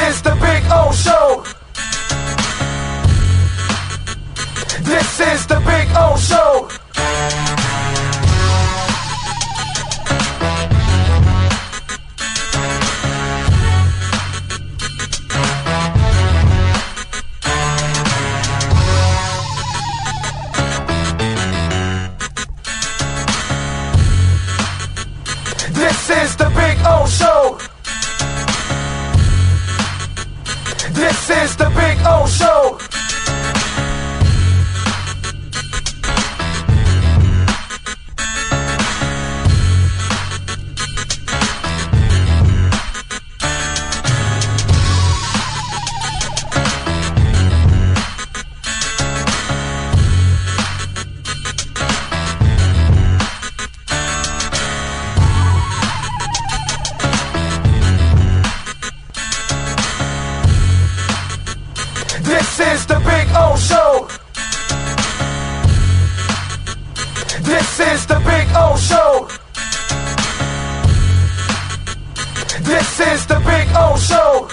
is the Big O Show. This is the Big O Show. This is the Big O Show. This is the Big O Show. This is the Big O Show. This is the Big O Show. This is the Big O Show.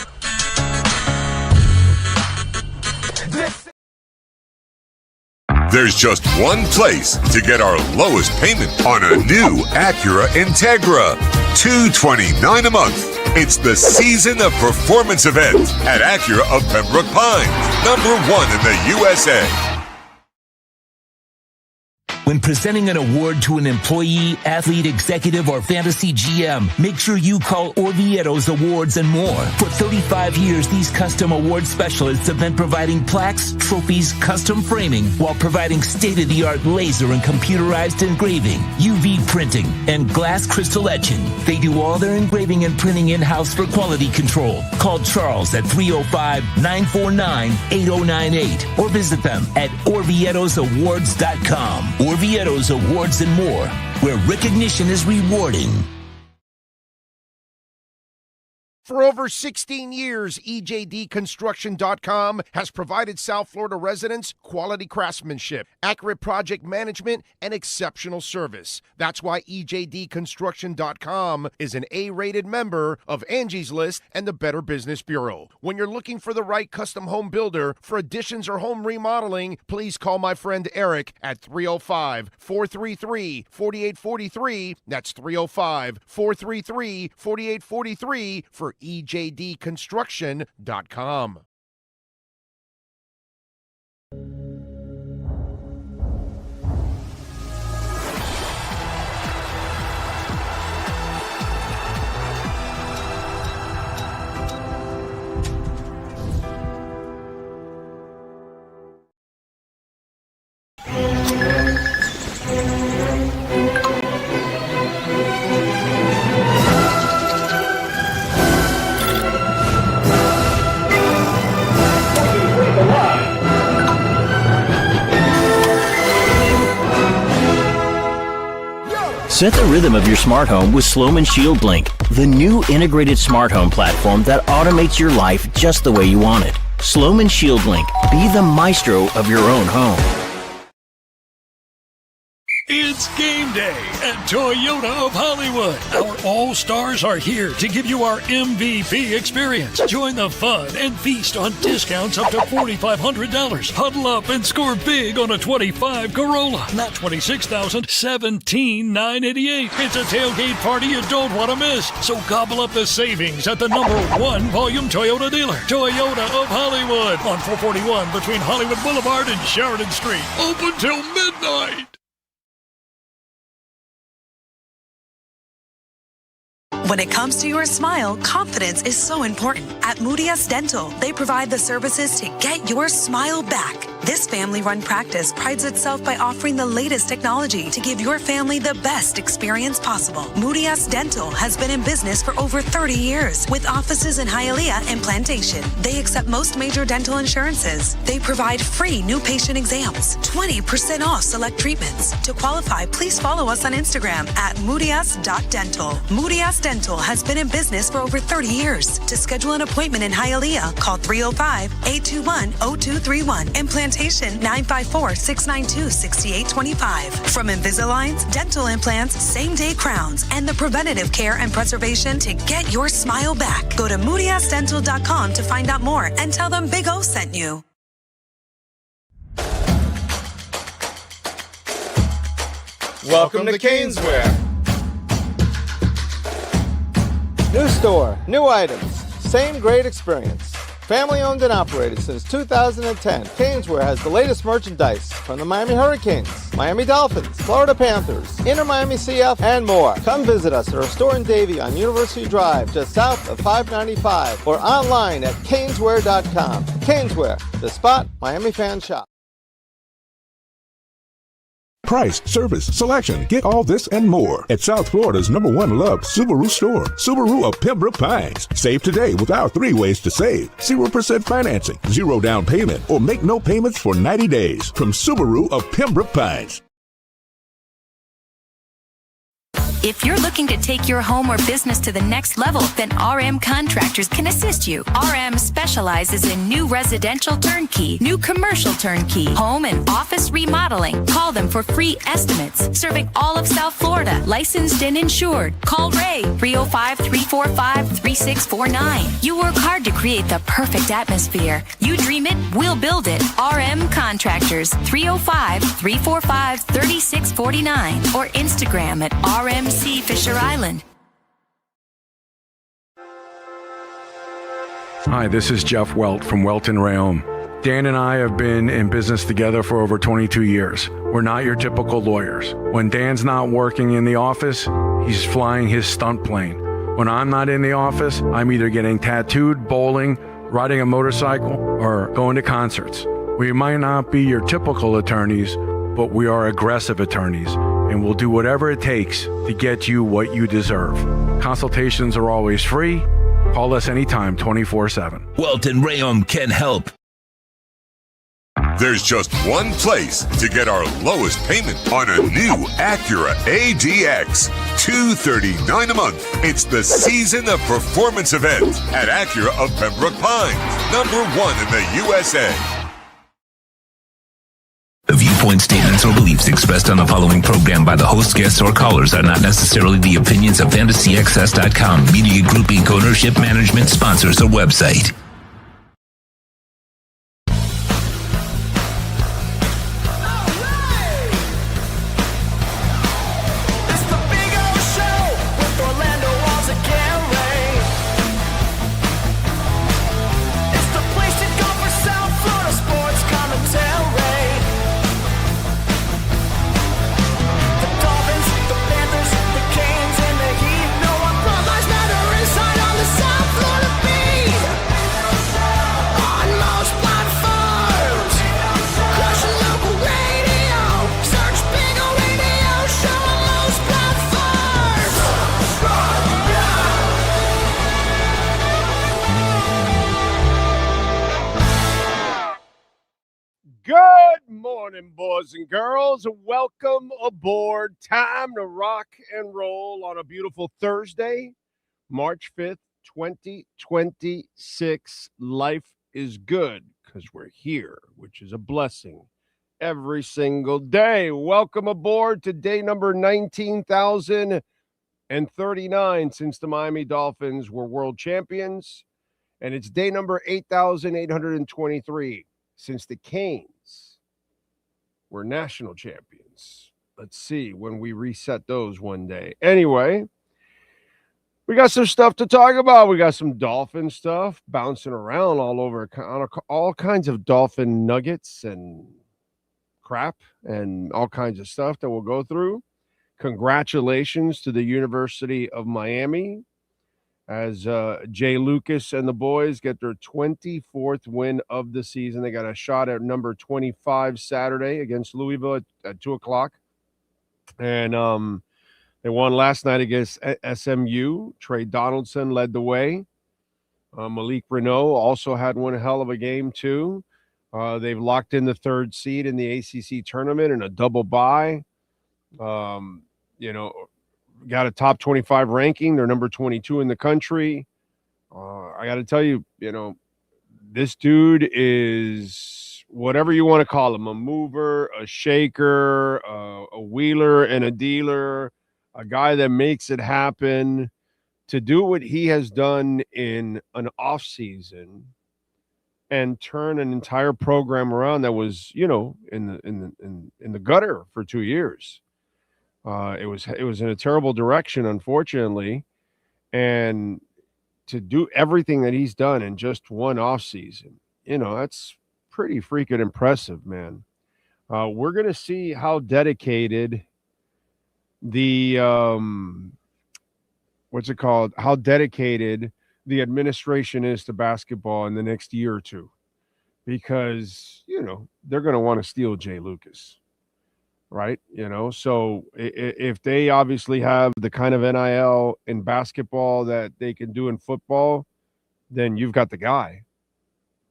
There's just one place to get our lowest payment on a new Acura Integra. $229 a month. It's the season of performance event at Acura of Pembroke Pines, #1 in the USA. When presenting an award to an employee, athlete, executive, or fantasy GM, make sure you call Orvieto's Awards and More. For 35 years, these custom award specialists have been providing plaques, trophies, custom framing, while providing state-of-the-art laser and computerized engraving, UV printing, and glass crystal etching. They do all their engraving and printing in-house for quality control. Call Charles at 305-949-8098 or visit them at orvietosawards.com. Orvieto's Awards and More, where recognition is rewarding. For over 16 years, EJDconstruction.com has provided South Florida residents quality craftsmanship, accurate project management, and exceptional service. That's why EJDconstruction.com is an A-rated member of Angie's List and the Better Business Bureau. When you're looking for the right custom home builder for additions or home remodeling, please call my friend Eric at 305-433-4843. That's 305-433-4843 for EJDconstruction.com. Set the rhythm of your smart home with Sloman Shield Blink, the new integrated smart home platform that automates your life just the way you want it. Sloman Shield Blink, be the maestro of your own home. It's game day at Toyota of Hollywood. Our all-stars are here to give you our MVP experience. Join the fun and feast on discounts up to $4,500. Huddle up and score big on a 25 Corolla. Not $26,000, $17,988. It's a tailgate party you don't want to miss. So gobble up the savings at the #1 volume Toyota dealer. Toyota of Hollywood on 441 between Hollywood Boulevard and Sheridan Street. Open till midnight. When it comes to your smile, confidence is so important. At Moody S Dental, they provide the services to get your smile back. This family-run practice prides itself by offering the latest technology to give your family the best experience possible. Moody S Dental has been in business for over 30 years with offices in Hialeah and Plantation. They accept most major dental insurances. They provide free new patient exams, 20% off select treatments. To qualify, please follow us on Instagram at moodys.dental. Moody S Dental has been in business for over 30 years. To schedule an appointment in Hialeah, call 305-821-0231 and Plantation documentation, 954-692-6825. From Invisaligns, dental implants, same-day crowns, and the preventative care and preservation to get your smile back. Go to moodyasdental.com to find out more and tell them Big O sent you. Welcome to Caneswear. New store, new items, same great experience. Family owned and operated since 2010, Caneswear has the latest merchandise from the Miami Hurricanes, Miami Dolphins, Florida Panthers, Inter Miami CF, and more. Come visit us at our store in Davie on University Drive, just south of 595, or online at caneswear.com. Caneswear, the spot Miami fans shop. Price, service, selection. Get all this and more at South Florida's #1 loved Subaru store. Subaru of Pembroke Pines. Save today with our 3 ways to save. 0% financing, 0 down payment, or make no payments for 90 days. From Subaru of Pembroke Pines. If you're looking to take your home or business to the next level, then RM Contractors can assist you. RM specializes in new residential turnkey, new commercial turnkey, home and office remodeling. Call them for free estimates. Serving all of South Florida, licensed and insured. Call Ray, 305-345-3649. You work hard to create the perfect atmosphere. You dream it, we'll build it. RM Contractors, 305-345-3649. Or Instagram at RMC Fisher Island. Hi, this is Jeff Welt from Welton Rayom. Dan and I have been in business together for over 22 years. We're not your typical lawyers. When Dan's not working in the office, he's flying his stunt plane. When I'm not in the office, I'm either getting tattooed, bowling, riding a motorcycle, or going to concerts. We might not be your typical attorneys, but we are aggressive attorneys, and we'll do whatever it takes to get you what you deserve. Consultations are always free. Call us anytime, 24/7. Welton Rayom can help. There's just one place to get our lowest payment on a new Acura ADX. $239 a month. It's the Season of Performance event at Acura of Pembroke Pines, #1 in the USA. The viewpoint statements or beliefs expressed on the following program by the host, guests, or callers are not necessarily the opinions of FantasyXS.com, Media Group Inc. ownership, management, sponsors, or website. Good morning, boys and girls. Welcome aboard. Time to rock and roll on a beautiful Thursday, March 5th, 2026. Life is good because we're here, which is a blessing every single day. Welcome aboard to day number 19,039 since the Miami Dolphins were world champions, and it's day number 8,823 since the Canes were national champions. Let's see when we reset those one day. Anyway, we got some stuff to talk about. We got some Dolphin stuff bouncing around all over, all kinds of Dolphin nuggets and crap and all kinds of stuff that we'll go through. Congratulations to the University of Miami as Jay Lucas and the boys get their 24th win of the season. They got a shot at number 25 Saturday against Louisville at 2 o'clock. And they won last night against SMU. Trey Donaldson led the way. Malik Renault also had one hell of a game, too. They've locked in the 3rd seed in the ACC tournament in a double bye. Got a top 25 ranking. They're number 22 in the country. I got to tell you, this dude is whatever you want to call him, a mover, a shaker, a wheeler and a dealer, a guy that makes it happen, to do what he has done in an off season and turn an entire program around that was, in the gutter for 2 years. It was in a terrible direction, unfortunately, and to do everything that he's done in just one off season, that's pretty freaking impressive, man. We're gonna see how dedicated the how dedicated the administration is to basketball in the next year or two, because they're going to want to steal Jay Lucas, right? So if they obviously have the kind of NIL in basketball that they can do in football, then you've got the guy,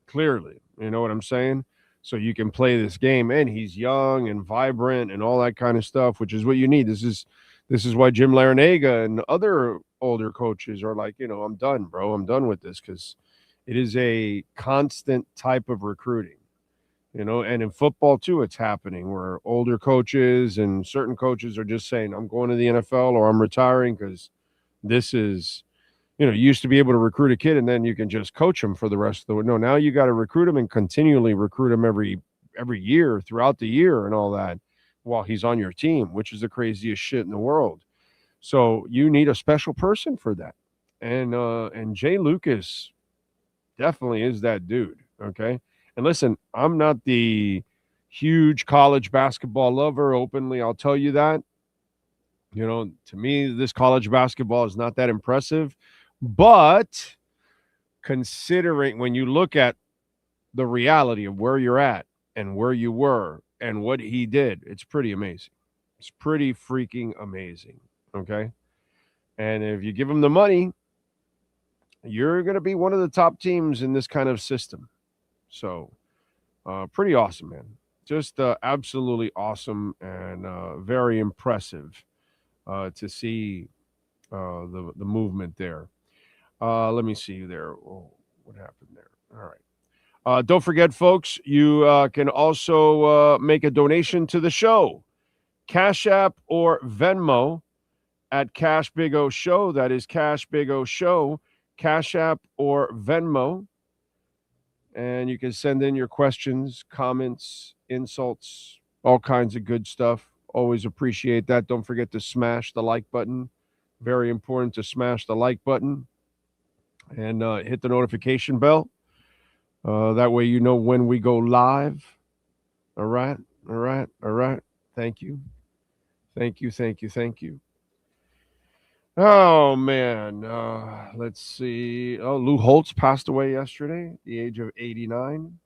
clearly. You know what I'm saying? So you can play this game, and he's young and vibrant and all that kind of stuff, which is what you need. This is why Jim Larinaga and other older coaches are like, I'm done, bro. I'm done with this, because it is a constant type of recruiting, and in football too, it's happening where older coaches and certain coaches are just saying, I'm going to the NFL or I'm retiring, because this is, you used to be able to recruit a kid and then you can just coach him for the rest of the way. No, now you got to recruit him and continually recruit him every year throughout the year and all that while he's on your team, which is the craziest shit in the world. So you need a special person for that. And Jay Lucas definitely is that dude, okay? And listen, I'm not the huge college basketball lover openly, I'll tell you that. To me, this college basketball is not that impressive. But considering, when you look at the reality of where you're at and where you were and what he did, it's pretty amazing. It's pretty freaking amazing, okay? And if you give him the money, you're going to be one of the top teams in this kind of system. So pretty awesome, man. Just absolutely awesome and very impressive to see the movement there. Let me see there. Oh, what happened there? All right. Don't forget, folks, you can also make a donation to the show. Cash App or Venmo at Cash Big O Show. That is Cash Big O Show. Cash App or Venmo. And you can send in your questions, comments, insults, all kinds of good stuff. Always appreciate that. Don't forget to smash the like button. Very important to smash the like button. And hit the notification bell. That way you know when we go live. All right. Thank you. Oh, man. Let's see. Oh, Lou Holtz passed away yesterday at the age of 89.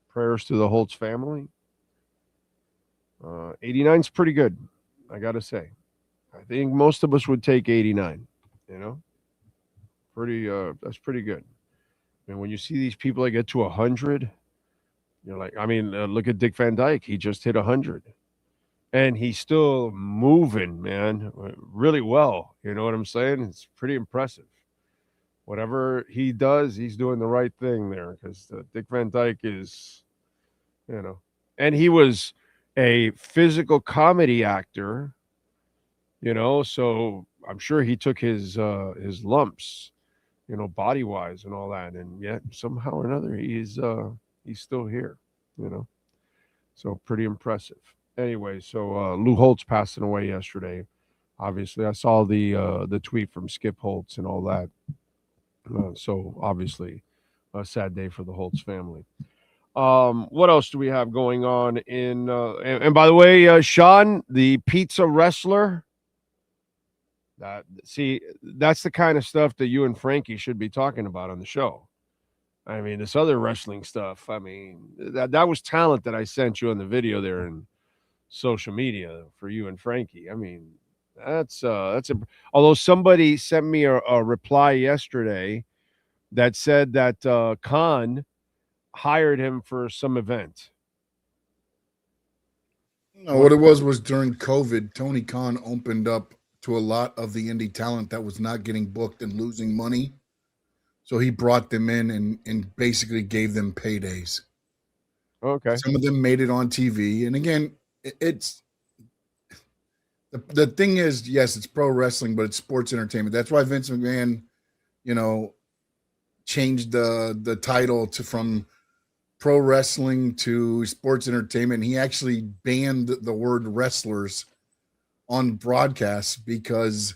Prayers to the Holtz family. 89 is pretty good, I got to say. I think most of us would take 89. That's pretty good. And when you see these people that get to 100, you're like, look at Dick Van Dyke. He just hit 100. And he's still moving, man, really well. You know what I'm saying? It's pretty impressive. Whatever he does, he's doing the right thing there, because Dick Van Dyke is, and he was a physical comedy actor, so I'm sure he took his lumps, body wise and all that, and yet somehow or another he's still here, so pretty impressive. Anyway, so Lou Holtz passing away yesterday. Obviously, I saw the tweet from Skip Holtz and all that. So obviously, a sad day for the Holtz family. What else do we have going on in? And by the way, Sean, the pizza wrestler. That's the kind of stuff that you and Frankie should be talking about on the show. This other wrestling stuff. That was talent that I sent you in the video there in social media for you and Frankie. That's although somebody sent me a reply yesterday that said that Khan hired him for some event. No, what it was during COVID, Tony Khan opened up to a lot of the indie talent that was not getting booked and losing money So he brought them in and basically gave them paydays. Okay. Some of them made it on TV. And again, it's the thing is, yes, it's pro wrestling, but it's sports entertainment. That's why Vince McMahon, changed the title from pro wrestling to sports entertainment. He actually banned the word wrestlers on broadcasts because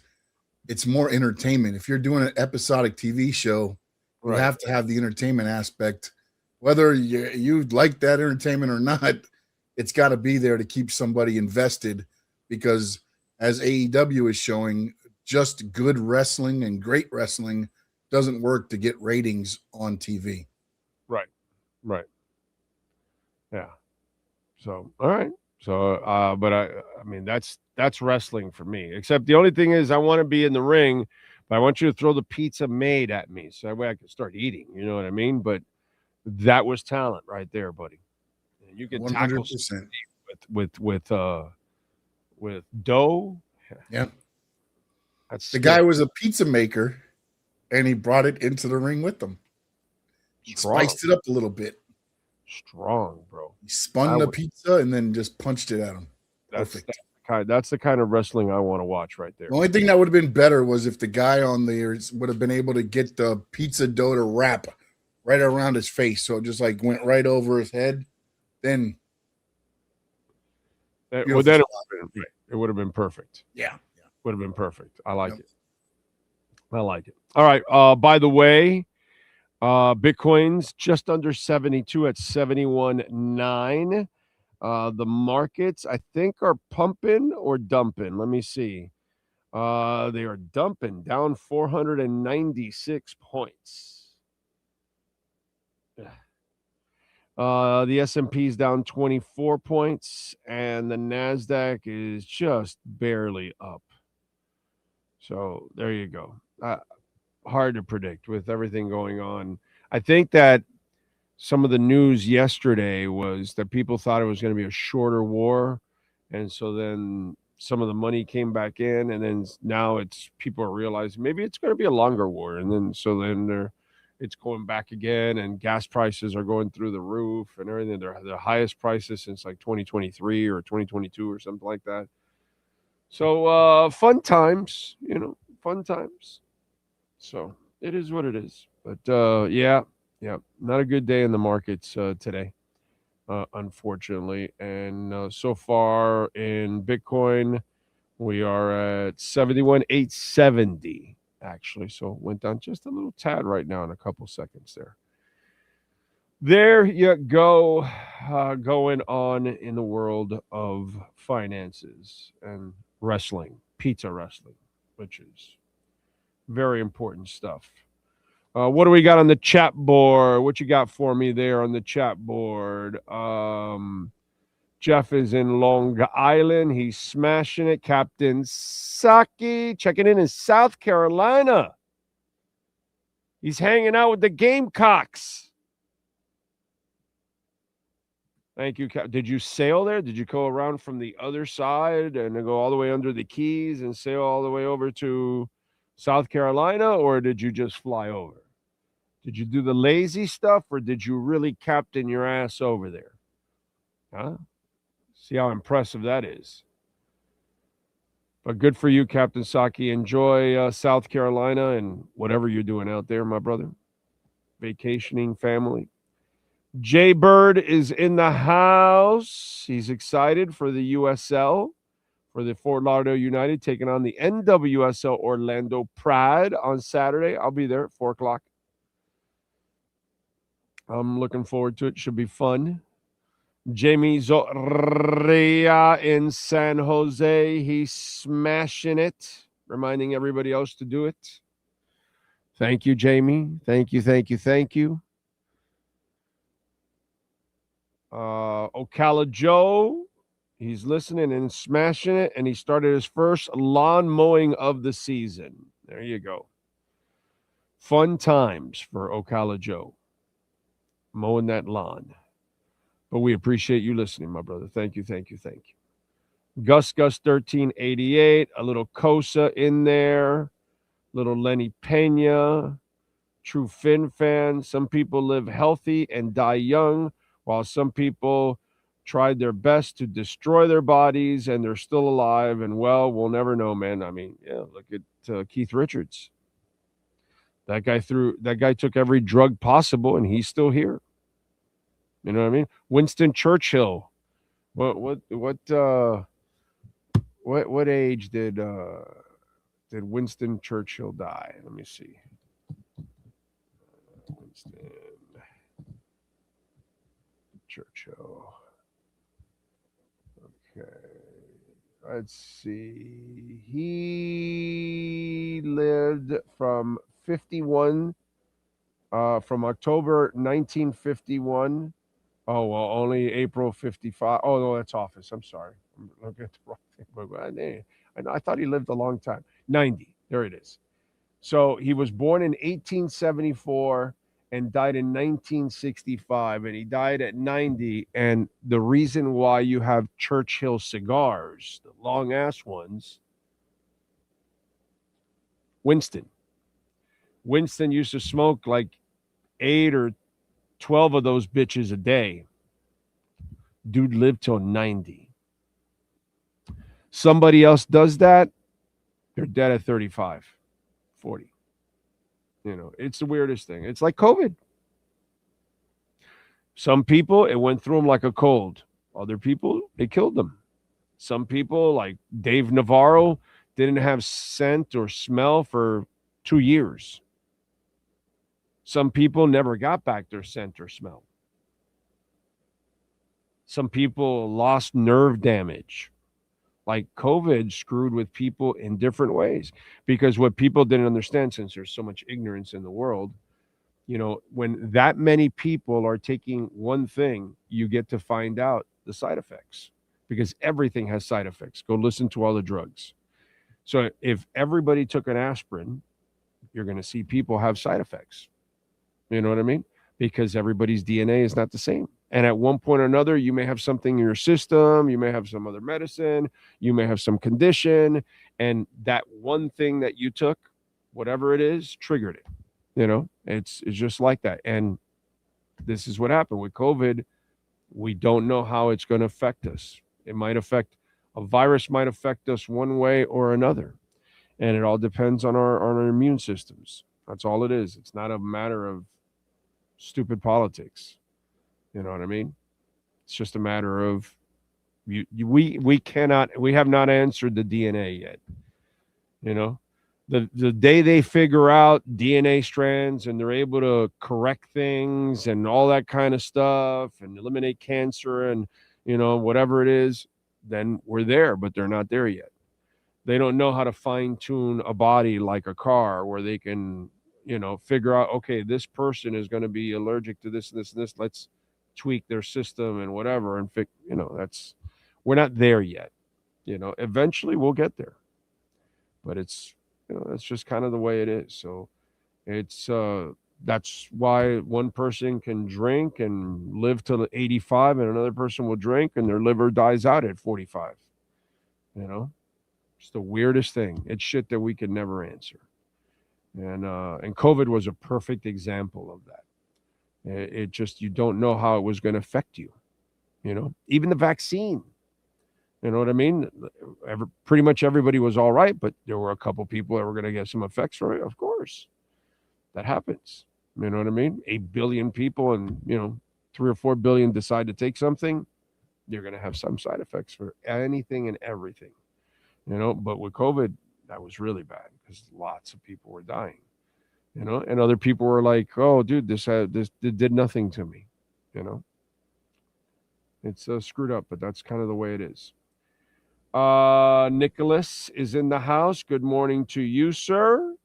it's more entertainment. If you're doing an episodic TV show, you have to have the entertainment aspect. Whether you like that entertainment or not, it's got to be there to keep somebody invested, because as AEW is showing, just good wrestling and great wrestling doesn't work to get ratings on TV. Right. Yeah. So, all right. So, but I mean, that's wrestling for me. Except the only thing is, I want to be in the ring, but I want you to throw the pizza made at me so that way I can start eating. You know what I mean? But that was talent right there, buddy. You can 100% with dough. Yeah. That's the guy was a pizza maker, and he brought it into the ring with them. He spiced it up a little bit. Strong, bro. He spun the pizza and then just punched it at him. Perfect. That's the kind of wrestling I want to watch right there. The only thing that would have been better was if the guy on there would have been able to get the pizza dough to wrap right around his face, so it just like went right over his head. Then, it would have been perfect. Yeah. Would have been perfect. I like it. I like it. All right. By the way, Bitcoin's just under 72 at 71.9. The markets, I think, are pumping or dumping. Let me see. They are dumping, down 496 points. The S&P is down 24 points, and the NASDAQ is just barely up. So there you go. Hard to predict with everything going on. I think that some of the news yesterday was that people thought it was going to be a shorter war. And so then some of the money came back in, and then now people are realizing maybe it's going to be a longer war. And then it's going back again, and gas prices are going through the roof and everything. They're the highest prices since like 2023 or 2022 or something like that. So fun times, fun times. So it is what it is. But yeah, not a good day in the markets today, unfortunately. And so far in Bitcoin, we are at 71,870 actually. So went down just a little tad right now in a couple seconds there. There you go, going on in the world of finances and wrestling, pizza wrestling, which is very important stuff. What do we got on the chat board? What you got for me there on the chat board? Jeff is in Long Island. He's smashing it. Captain Saki checking in South Carolina. He's hanging out with the Gamecocks. Thank you. Did you sail there? Did you go around from the other side and go all the way under the Keys and sail all the way over to South Carolina, or did you just fly over? Did you do the lazy stuff, or did you really captain your ass over there? Huh? See how impressive that is. But good for you, Captain Saki. Enjoy South Carolina and whatever you're doing out there, my brother. Vacationing, family. Jay Bird is in the house. He's excited for the USL, for the Fort Lauderdale United taking on the NWSL Orlando Pride on Saturday. I'll be there at 4 o'clock. I'm looking forward to it. Should be fun. Jamie Zorria in San Jose. He's smashing it, reminding everybody else to do it. Thank you, Jamie. Thank you. Ocala Joe, he's listening and smashing it, and he started his first lawn mowing of the season. There you go. Fun times for Ocala Joe, mowing that lawn. But we appreciate you listening, my brother. Thank you. Gus 1388, a little Cosa in there, little Lenny Pena, true Finn fans. Some people live healthy and die young, while some people tried their best to destroy their bodies and they're still alive. And well, we'll never know, man. I mean, yeah, look at Keith Richards. That guy took every drug possible, and he's still here. You know what I mean? Winston Churchill. What age did Winston Churchill die? Let me see. Winston Churchill. Okay. Let's see. He lived from 51, from October 1951. Oh, well, only April 55. Oh, no, that's Office. I'm sorry. I'm looking at the wrong thing. I thought he lived a long time. 90. There it is. So he was born in 1874 and died in 1965, and he died at 90. And the reason why you have Churchill cigars, the long-ass ones, Winston used to smoke like 8 or 12 of those bitches a day. Dude lived till 90. Somebody else does that, they're dead at 35, 40. You know, it's the weirdest thing. It's like COVID. Some people, it went through them like a cold. Other people, it killed them. Some people, like Dave Navarro, didn't have scent or smell for 2 years. Some people never got back their scent or smell. Some people lost nerve damage. Like COVID screwed with people in different ways, because what people didn't understand, since there's so much ignorance in the world, you know, when that many people are taking one thing, you get to find out the side effects, because everything has side effects. Go listen to all the drugs. So if everybody took an aspirin, you're going to see people have side effects. You know what I mean? Because everybody's DNA is not the same. And at one point or another, you may have something in your system, you may have some other medicine, you may have some condition, and that one thing that you took, whatever it is, triggered it. You know, it's just like that. And this is what happened with COVID. We don't know how it's going to affect us. A virus might affect us one way or another. And it all depends on our immune systems. That's all it is. It's not a matter of stupid politics. You know what I mean? It's just a matter of we have not answered the DNA yet. You know, the day they figure out DNA strands and they're able to correct things and all that kind of stuff and eliminate cancer and, you know, whatever it is, then we're there, but they're not there yet. They don't know how to fine tune a body like a car where they can, you know, figure out, okay, this person is going to be allergic to this and this and this. Let's tweak their system and whatever. And, you know, we're not there yet. You know, eventually we'll get there. But it's, you know, that's just kind of the way it is. So it's, that's why one person can drink and live till 85 and another person will drink and their liver dies out at 45. You know, it's the weirdest thing. It's shit that we could never answer. And COVID was a perfect example of that. It just, you don't know how it was going to affect you. You know, even the vaccine, you know what I mean? Pretty much everybody was all right, but there were a couple people that were going to get some effects from it. Of course, that happens. You know what I mean? 8 billion people and, you know, 3 or 4 billion decide to take something. You're going to have some side effects for anything and everything, you know, but with COVID, that was really bad because lots of people were dying, you know, and other people were like, oh, dude, this did nothing to me, you know. It's screwed up, but that's kind of the way it is. Nicholas is in the house. Good morning to you, sir.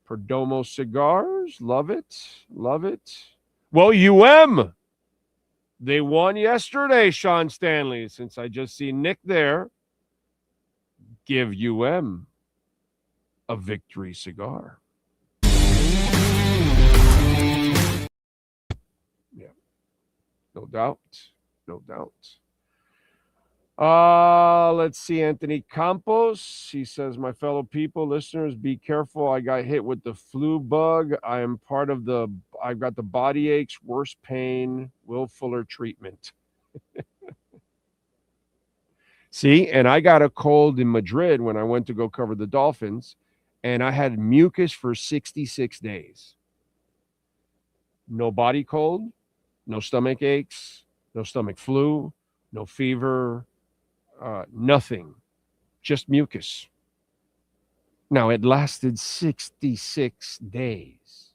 Perdomo Cigars. Love it. Love it. Well, they won yesterday, Sean Stanley. Since I just see Nick there, give a victory cigar. Yeah, no doubt. No doubt. Let's see. Anthony Campos. He says, my fellow people, listeners, be careful. I got hit with the flu bug. I've got the body aches, worst pain, Will Fuller treatment. See, and I got a cold in Madrid when I went to go cover the Dolphins, and I had mucus for 66 days. No body cold, no stomach aches, no stomach flu, no fever, nothing, just mucus. Now, it lasted 66 days.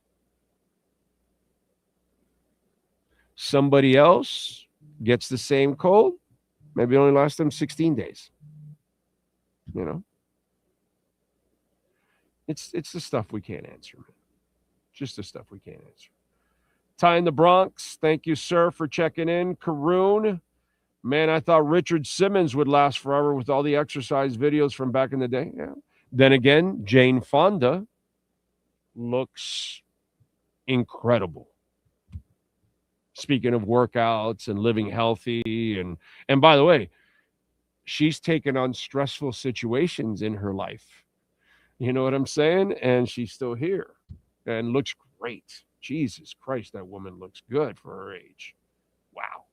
Somebody else gets the same cold, maybe it only lasts them 16 days. You know? It's the stuff we can't answer, man. Just the stuff we can't answer. Ty in the Bronx, thank you, sir, for checking in. Karoon, man, I thought Richard Simmons would last forever with all the exercise videos from back in the day. Yeah. Then again, Jane Fonda looks incredible. Speaking of workouts and living healthy, and by the way, she's taken on stressful situations in her life. You know what I'm saying? And she's still here and looks great. Jesus Christ, that woman looks good for her age. Wow.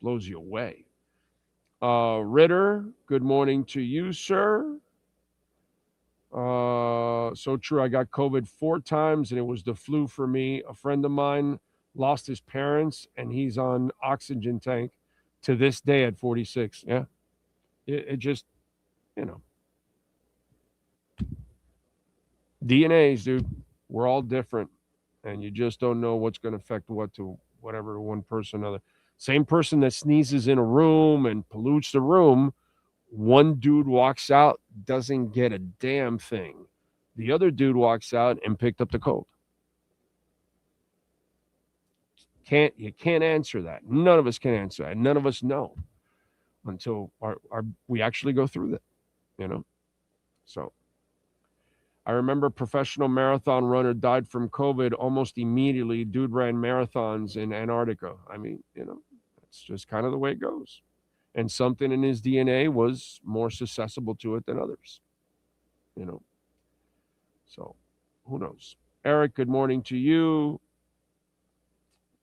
Blows you away. Ritter, good morning to you, sir. So true. I got COVID 4 times, and it was the flu for me. A friend of mine lost his parents, and he's on oxygen tank to this day at 46. Yeah. It just, you know. DNAs, dude. We're all different, and you just don't know what's going to affect what to whatever one person or another. Same person that sneezes in a room and pollutes the room, one dude walks out, doesn't get a damn thing. The other dude walks out and picked up the cold. You can't answer that. None of us can answer that. None of us know until we actually go through that, you know? So I remember a professional marathon runner died from COVID almost immediately. Dude ran marathons in Antarctica. I mean, you know, it's just kind of the way it goes. And something in his DNA was more susceptible to it than others, you know. So who knows? Eric, good morning to you.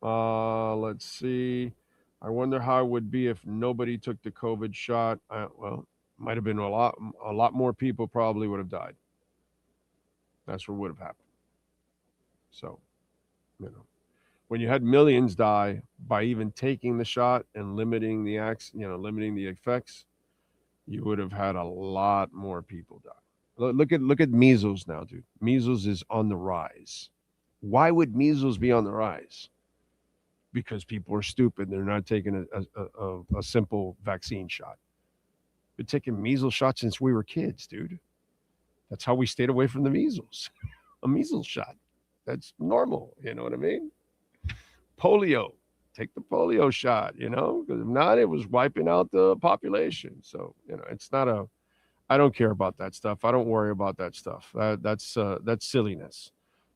Let's see. I wonder how it would be if nobody took the COVID shot. Well, might have been a lot more people probably would have died. That's what would have happened. So, you know, when you had millions die by even taking the shot and limiting the effects, you would have had a lot more people die. Look at measles now, dude. Measles is on the rise. Why would measles be on the rise? Because people are stupid. They're not taking a simple vaccine shot. We've been taking measles shots since we were kids, dude. That's how we stayed away from the measles. A measles shot. That's normal. You know what I mean? Polio. Take the polio shot, you know? Because if not, it was wiping out the population. So, you know, it's not I don't care about that stuff. I don't worry about that stuff. That's silliness.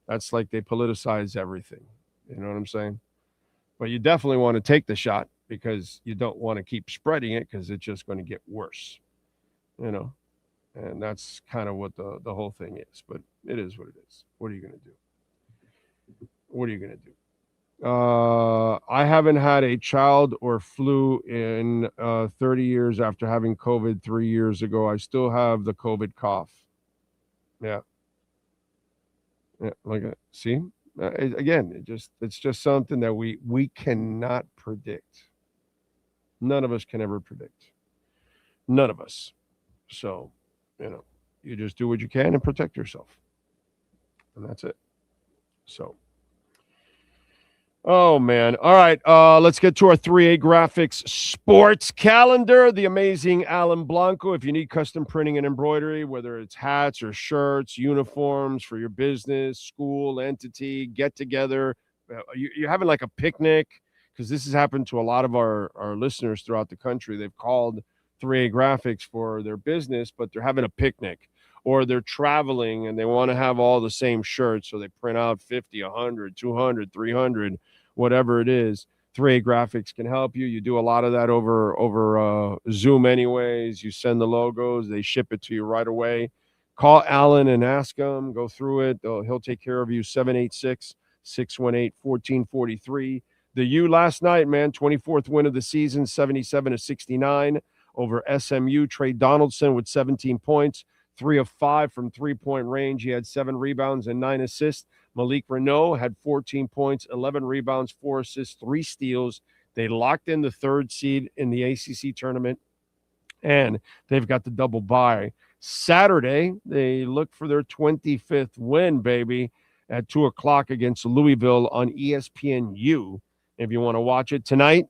That's like they politicize everything. You know what I'm saying? But you definitely want to take the shot because you don't want to keep spreading it because it's just going to get worse. You know? And that's kind of what the whole thing is. But it is what it is. What are you going to do? What are you going to do? I haven't had a child or flu in 30 years after having COVID 3 years ago. I still have the COVID cough. Yeah. See? Again, it's just something that we cannot predict. None of us can ever predict. None of us. So, you know, you just do what you can and protect yourself. And that's it. So, oh, man. All right. Let's get to our 3A Graphics sports calendar. The amazing Alan Blanco. If you need custom printing and embroidery, whether it's hats or shirts, uniforms for your business, school, entity, get together, you're having like a picnic, because this has happened to a lot of our listeners throughout the country. They've called 3A Graphics for their business, but they're having a picnic, or they're traveling and they want to have all the same shirts. So they print out 50, 100, 200, 300, whatever it is. 3A Graphics can help you. You do a lot of that over Zoom anyways. You send the logos. They ship it to you right away. Call Alan and ask him. Go through it. He'll take care of you. 786-618-1443. The U last night, man, 24th win of the season, 77-69 over SMU. Trey Donaldson with 17 points, 3 of 5 from three-point range. He had 7 rebounds and 9 assists. Malik Renault had 14 points, 11 rebounds, 4 assists, 3 steals. They locked in the 3rd seed in the ACC tournament, and they've got the double bye. Saturday, they look for their 25th win, baby, at 2 o'clock against Louisville on ESPNU. If you want to watch it tonight.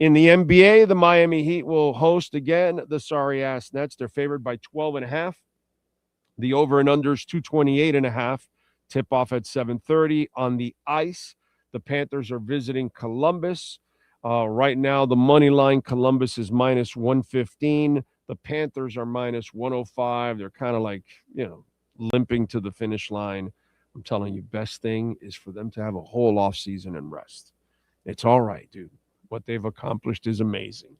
In the NBA, the Miami Heat will host again the sorry-ass Nets. They're favored by 12.5. The over and under is 228.5. Tip-off at 7:30 on the ice. The Panthers are visiting Columbus. Right now, the money line, Columbus is minus 115. The Panthers are minus 105. They're kind of like, limping to the finish line. I'm telling you, best thing is for them to have a whole offseason and rest. It's all right, dude. What they've accomplished is amazing.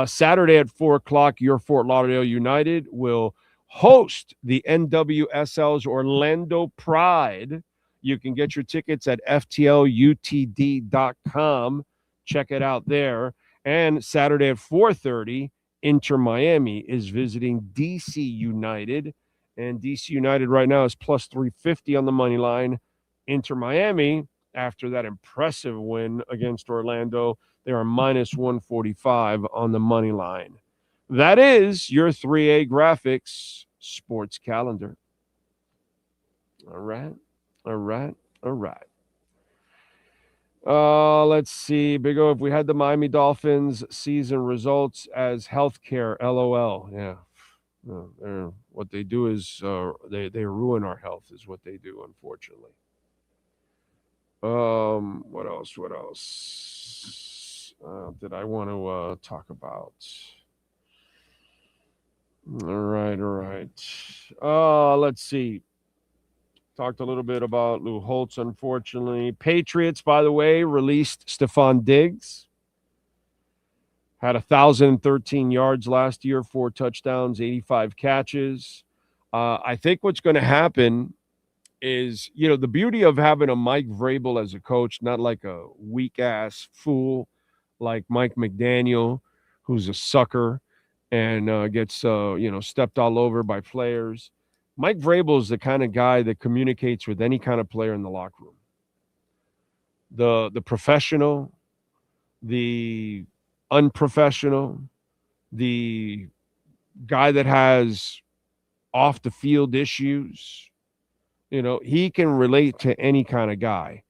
Saturday at 4 o'clock, your Fort Lauderdale United will host the NWSL's Orlando Pride. You can get your tickets at FTLUTD.com. Check it out there. And Saturday at 4:30, Inter Miami is visiting DC United. And DC United right now is plus 350 on the money line. Inter Miami, after that impressive win against Orlando, they are minus 145 on the money line. That is your 3A Graphics sports calendar. All right. Let's see. Big O, if we had the Miami Dolphins season results as healthcare, LOL. Yeah. What they do is they ruin our health is what they do, unfortunately. What else did I want to talk about? All right. Let's see. Talked a little bit about Lou Holtz, unfortunately. Patriots, by the way, released Stephon Diggs. Had 1,013 yards last year, 4 touchdowns, 85 catches. I think what's going to happen is, the beauty of having a Mike Vrabel as a coach, not like a weak-ass fool like Mike McDaniel, who's a sucker and gets, stepped all over by players. Mike Vrabel is the kind of guy that communicates with any kind of player in the locker room. The professional, the unprofessional, the guy that has off-the-field issues. He can relate to any kind of guy.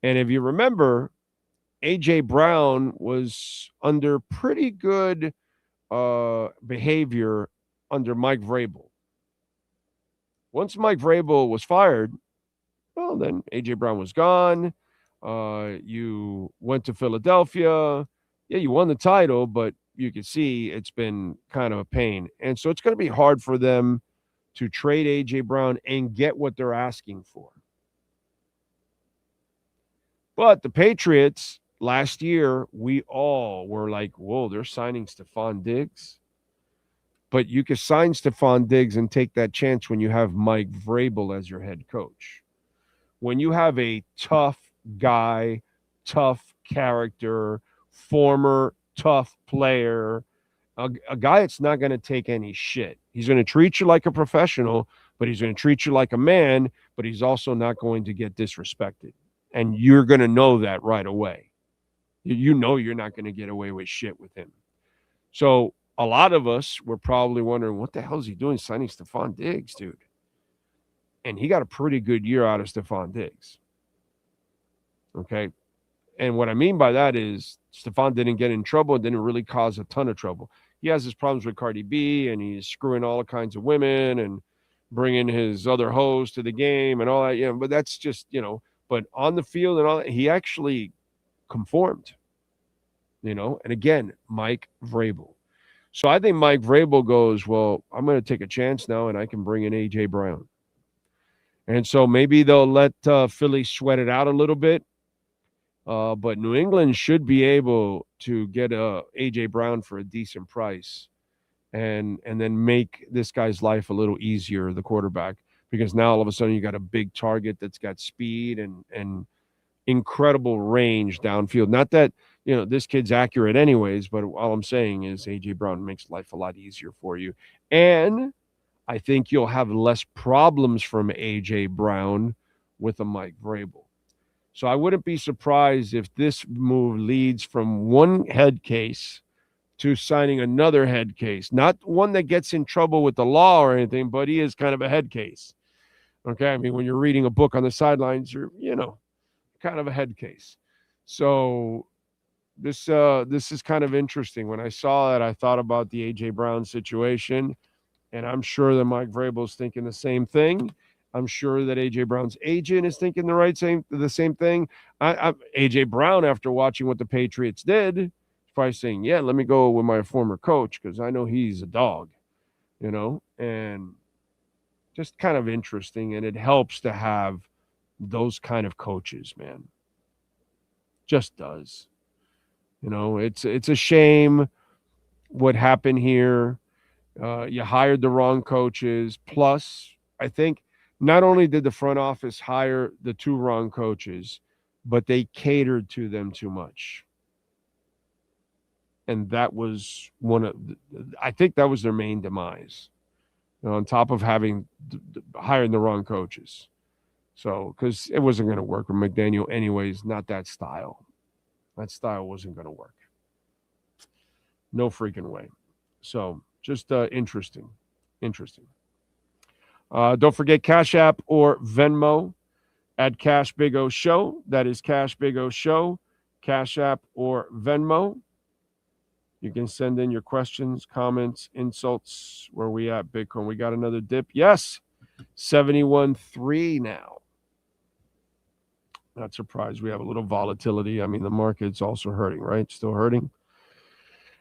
And if you remember, A.J. Brown was under pretty good behavior under Mike Vrabel. Once Mike Vrabel was fired, well, then A.J. Brown was gone. You went to Philadelphia. Yeah, you won the title, but you can see it's been kind of a pain. And so it's going to be hard for them to trade A.J. Brown and get what they're asking for. But the Patriots, last year, we all were like, whoa, they're signing Stephon Diggs. But you can sign Stephon Diggs and take that chance when you have Mike Vrabel as your head coach. When you have a tough guy, tough character, former tough player, a guy that's not going to take any shit. He's going to treat you like a professional, but he's going to treat you like a man, but he's also not going to get disrespected. And you're going to know that right away. You know you're not going to get away with shit with him. So a lot of us were probably wondering, what the hell is he doing signing Stephon Diggs, dude? And he got a pretty good year out of Stephon Diggs. Okay? And what I mean by that is Stephon didn't get in trouble, didn't really cause a ton of trouble. He has his problems with Cardi B, and he's screwing all kinds of women and bringing his other hoes to the game and all that. Yeah, but that's just, but on the field and all that, he actually conformed, And again, Mike Vrabel. So I think Mike Vrabel goes, well, I'm going to take a chance now, and I can bring in A.J. Brown. And so maybe they'll let Philly sweat it out a little bit. But New England should be able to get A.J. Brown for a decent price and then make this guy's life a little easier, the quarterback, because now all of a sudden you got a big target that's got speed and incredible range downfield. Not that, this kid's accurate anyways, but all I'm saying is A.J. Brown makes life a lot easier for you. And I think you'll have less problems from A.J. Brown with a Mike Vrabel. So I wouldn't be surprised if this move leads from one head case to signing another head case. Not one that gets in trouble with the law or anything, but he is kind of a head case. Okay? I mean, when you're reading a book on the sidelines, you're, kind of a head case. So this is kind of interesting. When I saw that, I thought about the A.J. Brown situation, and I'm sure that Mike Vrabel is thinking the same thing. I'm sure that A.J. Brown's agent is thinking the same thing. A.J. Brown, after watching what the Patriots did, is probably saying, yeah, let me go with my former coach because I know he's a dog, and just kind of interesting. And it helps to have those kind of coaches, man. Just does. It's a shame what happened here. You hired the wrong coaches. Plus, I think not only did the front office hire the two wrong coaches, but they catered to them too much. And that was I think that was their main demise, on top of having hired the wrong coaches. So, because it wasn't going to work with McDaniel anyways, not that style. That style wasn't going to work. No freaking way. So, just interesting. Don't forget Cash App or Venmo at Cash Big O Show. That is Cash Big O Show, Cash App or Venmo. You can send in your questions, comments, insults. Where we at, Bitcoin? We got another dip. Yes, 71.3 now. Not surprised we have a little volatility. I mean, the market's also hurting, right? Still hurting.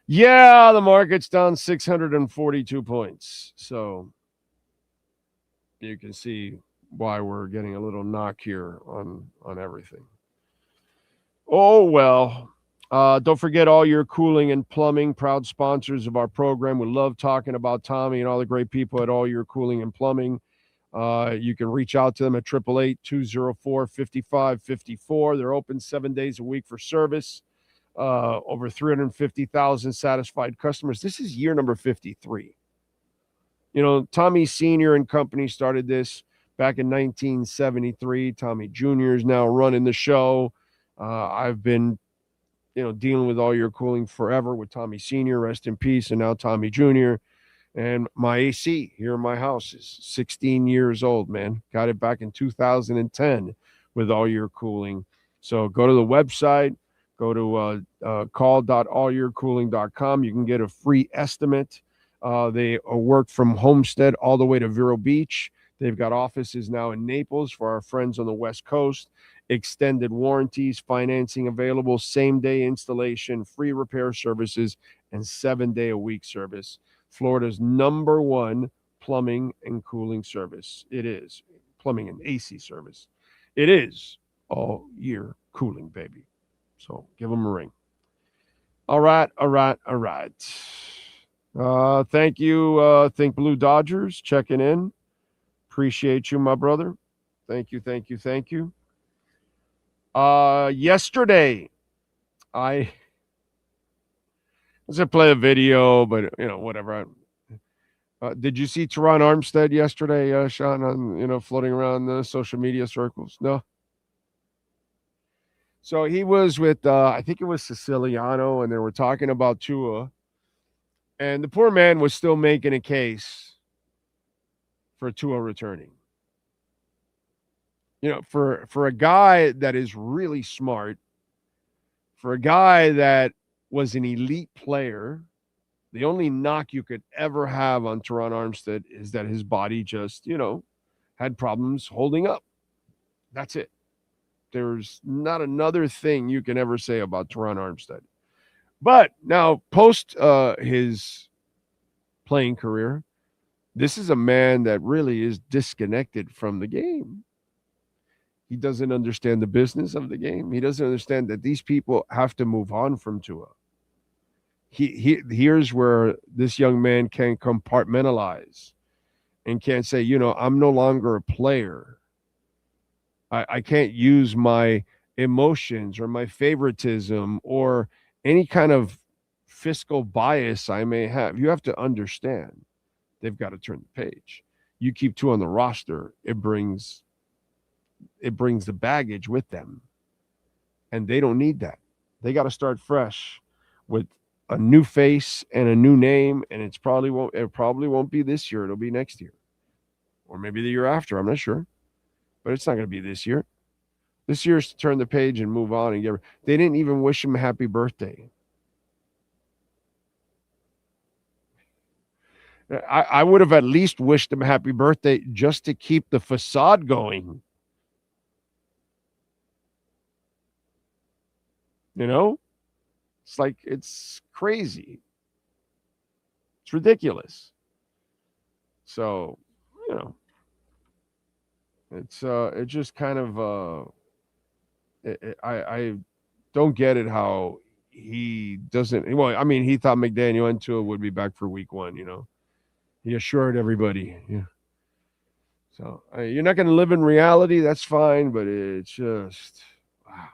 Yeah, the market's down 642 points. So you can see why we're getting a little knock here on everything. Oh, well. Don't forget All Your Cooling and Plumbing, proud sponsors of our program. We love talking about Tommy and all the great people at All Your Cooling and Plumbing. You can reach out to them at 888-204-5554. They're open 7 days a week for service. Over 350,000 satisfied customers. This is year number 53. Tommy Sr. and company started this back in 1973. Tommy Jr. is now running the show. I've been, dealing with All Your Cooling forever with Tommy Sr., rest in peace, and now Tommy Jr., and my AC here in my house is 16 years old, man. Got it back in 2010 with All Your Cooling. So go to the website, go to call.allyourcooling.com. You can get a free estimate. They work from Homestead all the way to Vero Beach. They've got offices now in Naples for our friends on the West Coast. Extended warranties, financing available, same-day installation, free repair services, and 7-day-a-week service. Florida's #1 plumbing and cooling service. It is plumbing and AC service. It is All Year Cooling, baby. So give them a ring. All right. Thank you, Think Blue Dodgers, checking in. Appreciate you, my brother. Thank you. Yesterday, I was going to play a video, but, whatever. Did you see Teron Armstead yesterday, Sean, on, floating around the social media circles? No? So he was with, I think it was Siciliano, and they were talking about Tua. And the poor man was still making a case for Tua returning. For a guy that is really smart, for a guy that was an elite player, the only knock you could ever have on Teron Armstead is that his body just, had problems holding up. That's it. There's not another thing you can ever say about Teron Armstead. But now, post his playing career, this is a man that really is disconnected from the game. He doesn't understand the business of the game. He doesn't understand that these people have to move on from Tua. Here's where this young man can compartmentalize and can't say, I'm no longer a player. I can't use my emotions or my favoritism or any kind of fiscal bias I may have. You have to understand they've got to turn the page. You keep Tua on the roster, it brings the baggage with them, and they don't need that. They got to start fresh with a new face and a new name, and it probably won't be this year. It'll be next year, or maybe the year after. I'm not sure, but it's not going to be this year. This year's to turn the page and move on and They didn't even wish him a happy birthday. I would have at least wished him a happy birthday just to keep the facade going. It's like, it's crazy. It's ridiculous. So, it's just kind of, I don't get it how he doesn't. Well, I mean, he thought McDaniel and Tua would be back for week 1, He assured everybody. Yeah. So you're not going to live in reality. That's fine. But it's just, wow.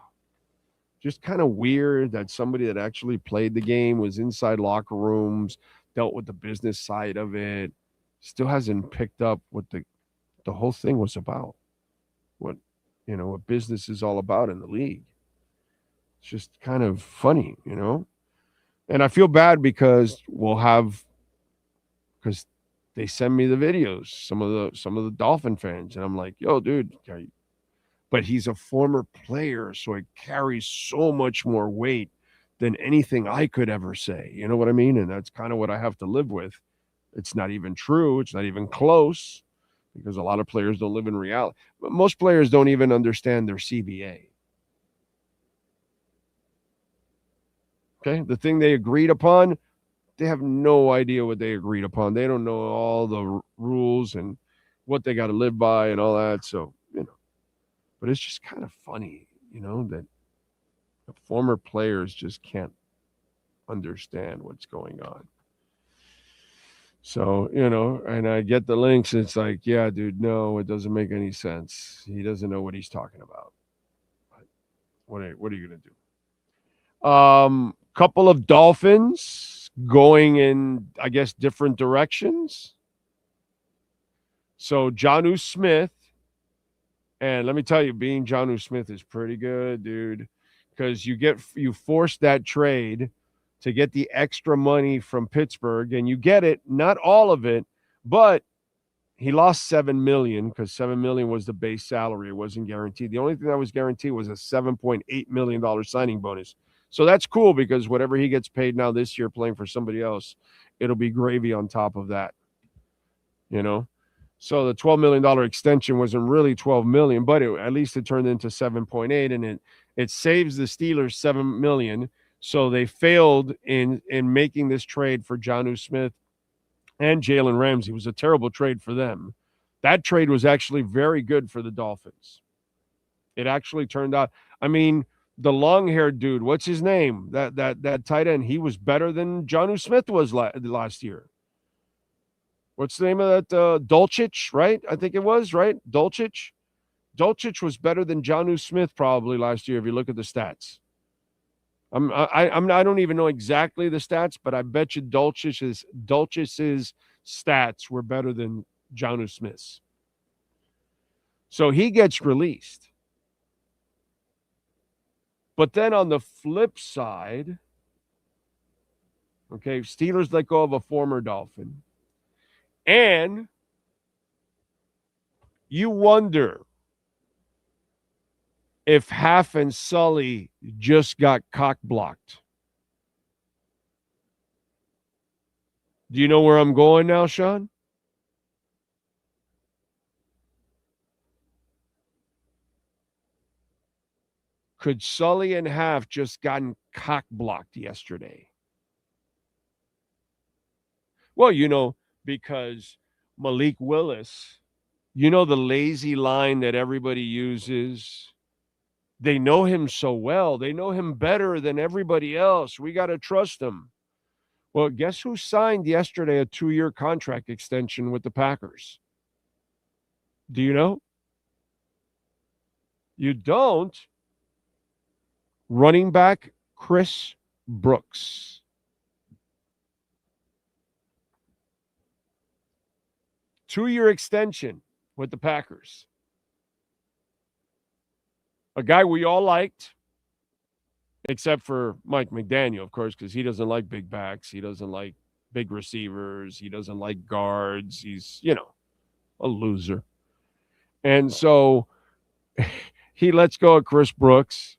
Just kind of weird that somebody that actually played the game, was inside locker rooms, dealt with the business side of it, still hasn't picked up what the whole thing was about. What business is all about in the league. It's just kind of funny, And I feel bad because they send me the videos, some of the Dolphin fans, and I'm like, yo, dude, but he's a former player, so it carries so much more weight than anything I could ever say. You know what I mean? And that's kind of what I have to live with. It's not even true. It's not even close, because a lot of players don't live in reality. But most players don't even understand their CBA. Okay? The thing they agreed upon, they have no idea what they agreed upon. They don't know all the rules and what they got to live by and all that. So, but it's just kind of funny, that the former players just can't understand what's going on. So, and I get the links. It's like, yeah, dude, no, it doesn't make any sense. He doesn't know what he's talking about. What are you going to do? Couple of Dolphins going in, I guess, different directions. So Jonnu Smith, and let me tell you, being Jonnu Smith is pretty good, dude, because you forced that trade to get the extra money from Pittsburgh, and you get it, not all of it, but he lost $7 million because $7 million was the base salary. It wasn't guaranteed. The only thing that was guaranteed was a $7.8 million signing bonus. So that's cool, because whatever he gets paid now this year playing for somebody else, it'll be gravy on top of that, So the $12 million extension wasn't really $12 million, but at least it turned into 7.8, and it saves the Steelers $7 million. So they failed in making this trade for Jonnu Smith and Jalen Ramsey. It was a terrible trade for them. That trade was actually very good for the Dolphins. It actually turned out, I mean, the long-haired dude, what's his name? That tight end, he was better than Jonnu Smith was last year. What's the name of that? Dulcich, right? I think it was, right? Dulcich. Dulcich was better than Jonnu Smith probably last year if you look at the stats. I don't even know exactly the stats, but I bet you Dulcich's stats were better than Jonnu Smith's. So he gets released. But then on the flip side, okay, Steelers let go of a former Dolphin. And you wonder if Half and Sully just got cock blocked. Do you know where I'm going now, Sean? Could Sully and Half just gotten cock blocked yesterday? Well, because Malik Willis You know, the lazy line that everybody uses. They know him so well. They know him better than everybody else. We got to trust him. Well, guess who signed yesterday a 2-year contract extension with the Packers? Do you know? You don't? Running back Chris Brooks. Two-year extension with the Packers. A guy we all liked, except for Mike McDaniel, of course, because he doesn't like big backs. He doesn't like big receivers. He doesn't like guards. He's, a loser. And so he lets go of Chris Brooks.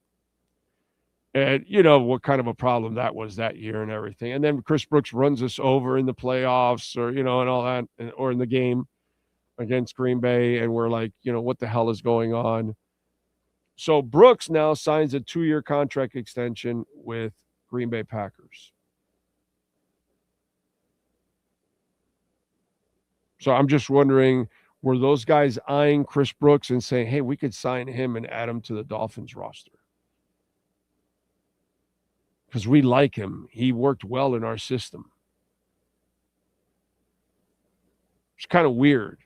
And you know what kind of a problem that was that year and everything. And then Chris Brooks runs us over in the playoffs or, and all that, or in the game against Green Bay. And we're like, what the hell is going on? So Brooks now signs a 2-year contract extension with Green Bay Packers. So I'm just wondering, were those guys eyeing Chris Brooks and saying, hey, we could sign him and add him to the Dolphins roster? Because we like him. He worked well in our system. It's kind of weird,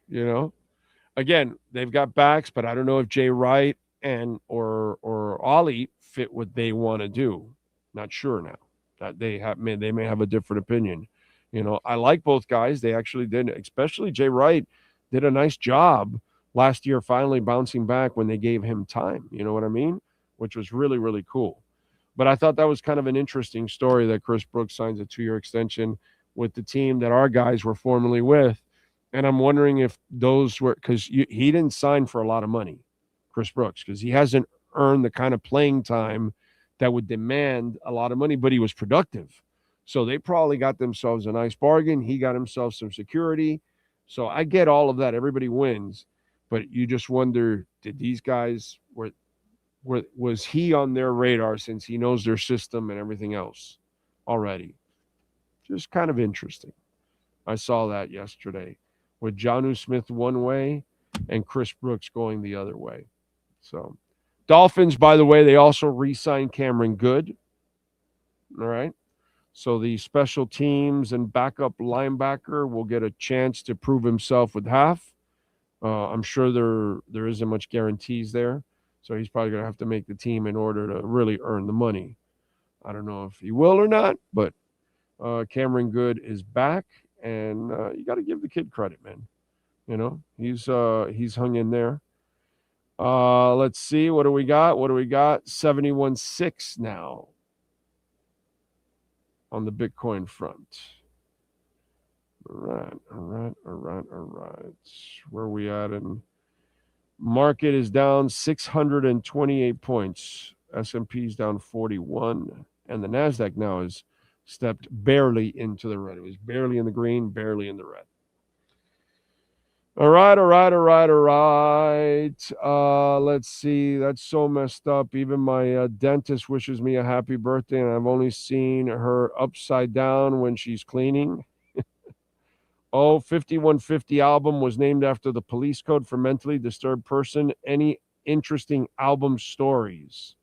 Again, they've got backs, but I don't know if Jay Wright and or Ollie fit what they want to do. Not sure now. That they may have a different opinion. I like both guys. They actually did, especially Jay Wright did a nice job last year finally bouncing back when they gave him time. You know what I mean? Which was really, really cool. But I thought that was kind of an interesting story that Chris Brooks signs a 2-year extension with the team that our guys were formerly with. And I'm wondering if those were, because he didn't sign for a lot of money, Chris Brooks, because he hasn't earned the kind of playing time that would demand a lot of money, but he was productive. So they probably got themselves a nice bargain. He got himself some security. So I get all of that. Everybody wins. But you just wonder, did these guys, was he on their radar since he knows their system and everything else already? Just kind of interesting. I saw that yesterday with Jonnu Smith one way and Chris Brooks going the other way. So Dolphins, by the way, they also re-signed Cameron Good. All right. So the special teams and backup linebacker will get a chance to prove himself with half. I'm sure there isn't much guarantees there. So he's probably going to have to make the team in order to really earn the money. I don't know if he will or not, but Cameron Good is back, and you got to give the kid credit, man. He's hung in there. Let's see. What do we got? 71.6 now on the Bitcoin front. All right. Where are we at? And market is down 628 points. S&P is down 41. And the NASDAQ now has stepped barely into the red. It was barely in the green, barely in the red. All right. Let's see. That's so messed up. Even my dentist wishes me a happy birthday, and I've only seen her upside down when she's cleaning. 5150 album was named after the police code for mentally disturbed person. Any interesting album stories?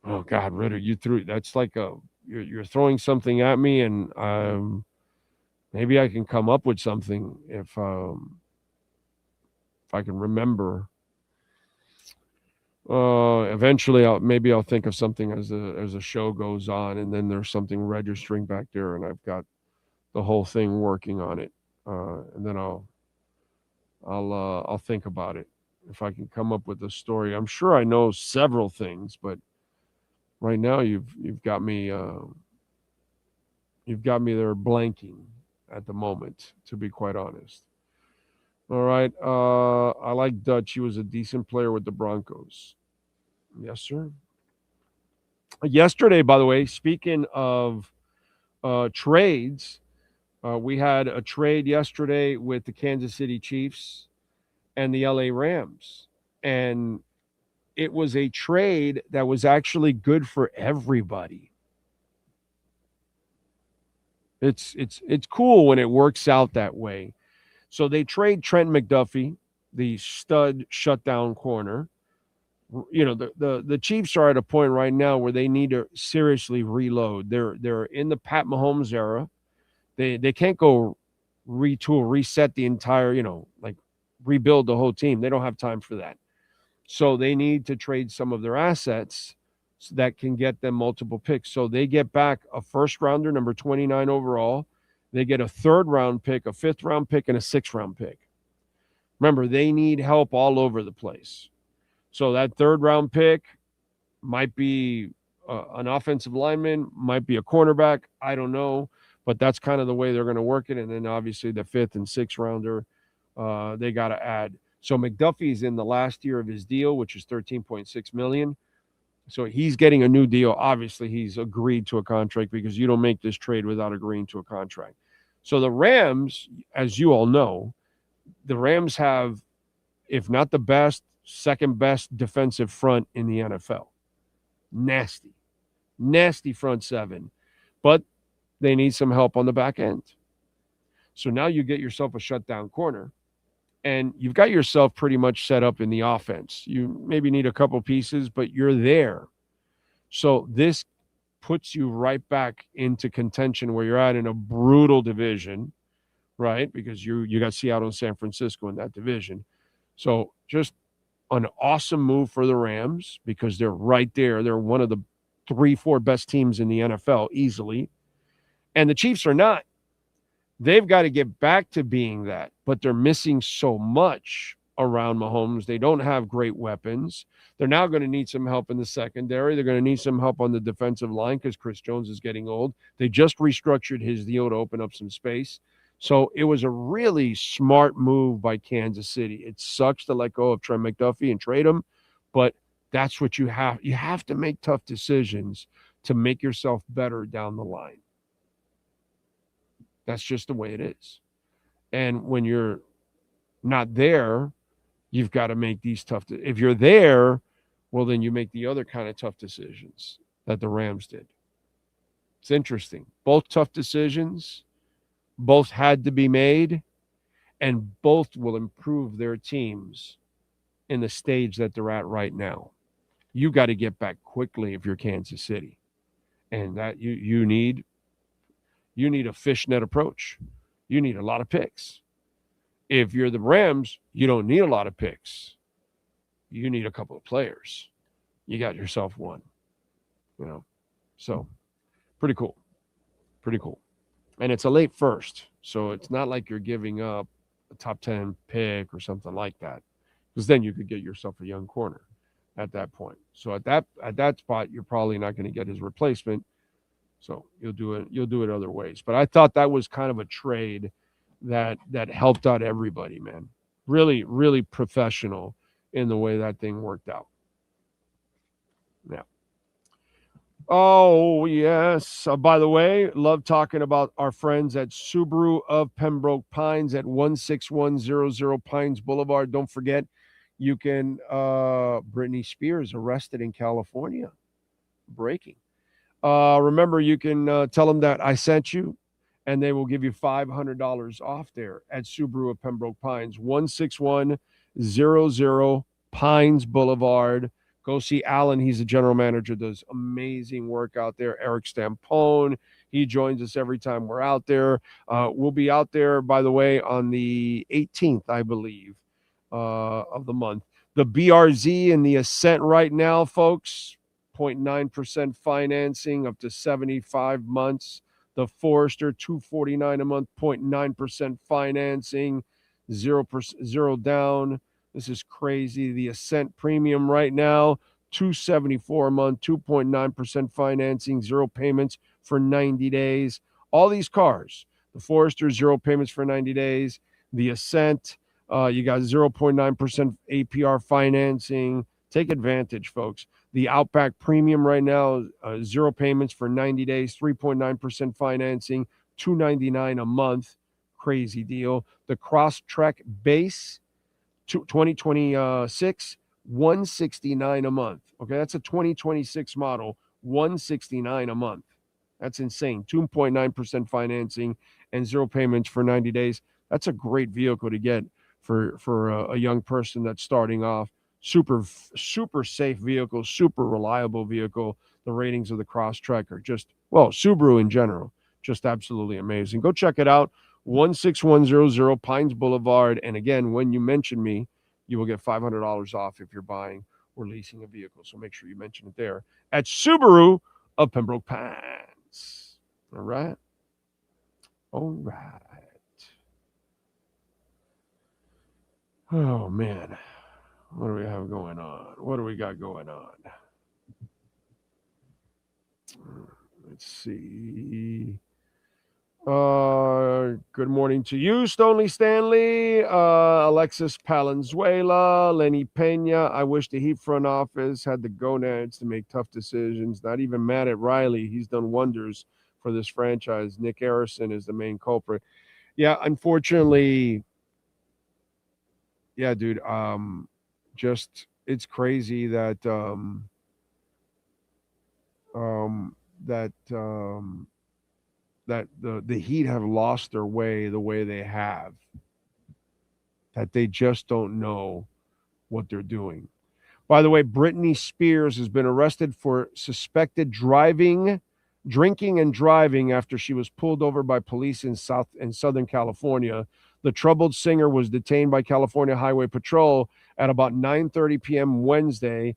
Oh God, Ritter, you threw that's like you're throwing something at me, and maybe I can come up with something if I can remember. Eventually, I'll think of something as the show goes on, and then there's something registering back there, and I've got the whole thing working on it, and then I'll think about it if I can come up with a story. I'm sure I know several things, but right now you've got me there blanking at the moment, to be quite honest. All right, I like Dutch. He was a decent player with the Broncos. Yes, sir. Yesterday, by the way, speaking of trades. We had a trade yesterday with the Kansas City Chiefs and the LA Rams. And it was a trade that was actually good for everybody. It's cool when it works out that way. So they trade Trent McDuffie, the stud shutdown corner. You know, the Chiefs are at a point right now where they need to seriously reload. They're in the Pat Mahomes era. They can't go retool, reset the entire, like rebuild the whole team. They don't have time for that. So they need to trade some of their assets that can get them multiple picks. So they get back a first rounder, number 29 overall. They get a third round pick, a fifth round pick, and a sixth round pick. Remember, they need help all over the place. So that third round pick might be an offensive lineman, might be a cornerback. I don't know, but that's kind of the way they're going to work it. And then obviously the fifth and sixth rounder, they got to add. So McDuffie's in the last year of his deal, which is $13.6 million. So he's getting a new deal. Obviously, he's agreed to a contract because you don't make this trade without agreeing to a contract. So the Rams, as you all know, the Rams have, if not the best, second best defensive front in the NFL. Nasty front seven. But they need some help on the back end. So now you get yourself a shutdown corner, and you've got yourself pretty much set up in the offense. You maybe need a couple pieces, but you're there. So this puts you right back into contention where you're at in a brutal division, right? Because you got Seattle and San Francisco in that division. So just an awesome move for the Rams because they're right there. They're one of the 3-4 best teams in the NFL easily. And the Chiefs are not. They've got to get back to being that, but they're missing so much around Mahomes. They don't have great weapons. They're now going to need some help in the secondary. They're going to need some help on the defensive line because Chris Jones is getting old. They just restructured his deal to open up some space. So it was a really smart move by Kansas City. It sucks to let go of Trent McDuffie and trade him, but that's what you have. You have to make tough decisions to make yourself better down the line. That's just the way it is. And when you're not there, you've got to make these tough. If you're there, well, then you make the other kind of tough decisions that the Rams did. It's interesting. Both tough decisions, both had to be made, and both will improve their teams in the stage that they're at right now. You got to get back quickly if you're Kansas City. And that you need a fishnet approach. You need a lot of picks. If you're the Rams, you don't need a lot of picks. You need a couple of players. You got yourself one. So pretty cool. And it's a late first, so it's not like you're giving up a top 10 pick or something like that, because then you could get yourself a young corner at that point. So at that spot, you're probably not going to get his replacement. So you'll do it other ways. But I thought that was kind of a trade that helped out everybody, man. Really, really professional in the way that thing worked out. Yeah. Oh, yes. By the way, love talking about our friends at Subaru of Pembroke Pines at 16100 Pines Boulevard. Don't forget, you can, Britney Spears arrested in California. Breaking. Remember, you can tell them that I sent you, and they will give you $500 off there at Subaru of Pembroke Pines, 16100 Pines Boulevard. Go see Alan. He's the general manager, does amazing work out there. Eric Stampone, he joins us every time we're out there. We'll be out there, by the way, on the 18th, I believe, of the month. The BRZ and the Ascent right now, folks, 0.9% financing up to 75 months. The Forester, $249 a month, 0.9% financing, 0% down. This is crazy. The Ascent Premium right now, $274 a month, 2.9% financing, 0 payments for 90 days. All these cars, the Forester, 0 payments for 90 days. The Ascent, you got 0.9% APR financing. Take advantage, folks. The Outback Premium right now, 0 payments for 90 days, 3.9% financing, $299 a month. Crazy deal. The Crosstrek Base, 2026, $169 a month. Okay, that's a 2026 model, $169 a month. That's insane. 2.9% financing and 0 payments for 90 days. That's a great vehicle to get for a young person that's starting off. Super safe vehicle, super reliable vehicle. The ratings of the Crosstrek are just, well, Subaru in general, just absolutely amazing. Go check it out. 16100 Pines Boulevard. And again, when you mention me, you will get $500 off if you're buying or leasing a vehicle. So make sure you mention it there at Subaru of Pembroke Pines. All right. All right. Oh, man. What do we have going on? What do we got going on? Let's see. Good morning to you, Stonely Stanley, Alexis Palenzuela, Lenny Pena. I wish the Heat front office had the gonads to make tough decisions. Not even mad at Riley. He's done wonders for this franchise. Nick Harrison is the main culprit. Yeah, unfortunately. Yeah, dude. Just it's crazy that that the Heat have lost their way the way they have, that they just don't know what they're doing. By the way, Britney Spears has been arrested for suspected drinking and driving after she was pulled over by police in Southern California. The troubled singer was detained by California Highway Patrol at about 9:30 p.m. Wednesday.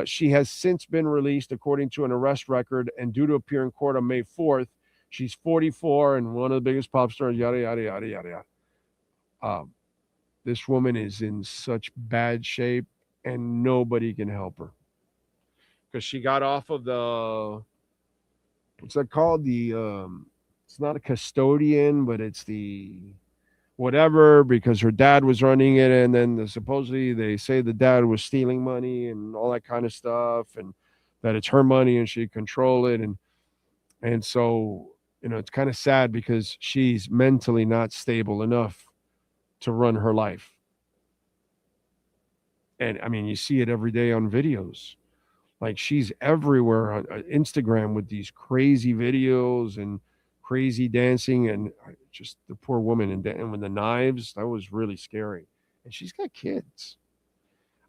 She has since been released according to an arrest record and due to appear in court on May 4th. She's 44 and one of the biggest pop stars, yada, yada, yada, yada, yada. This woman is in such bad shape and nobody can help her. Because she got off of the, what's that called? It's not a custodian, but it's the whatever, because her dad was running it. And then supposedly they say the dad was stealing money and all that kind of stuff, and that it's her money and she control it. And so, it's kind of sad because she's mentally not stable enough to run her life. And I mean, you see it every day on videos. Like she's everywhere on Instagram with these crazy videos and crazy dancing, and just the poor woman and with the knives, that was really scary. And she's got kids.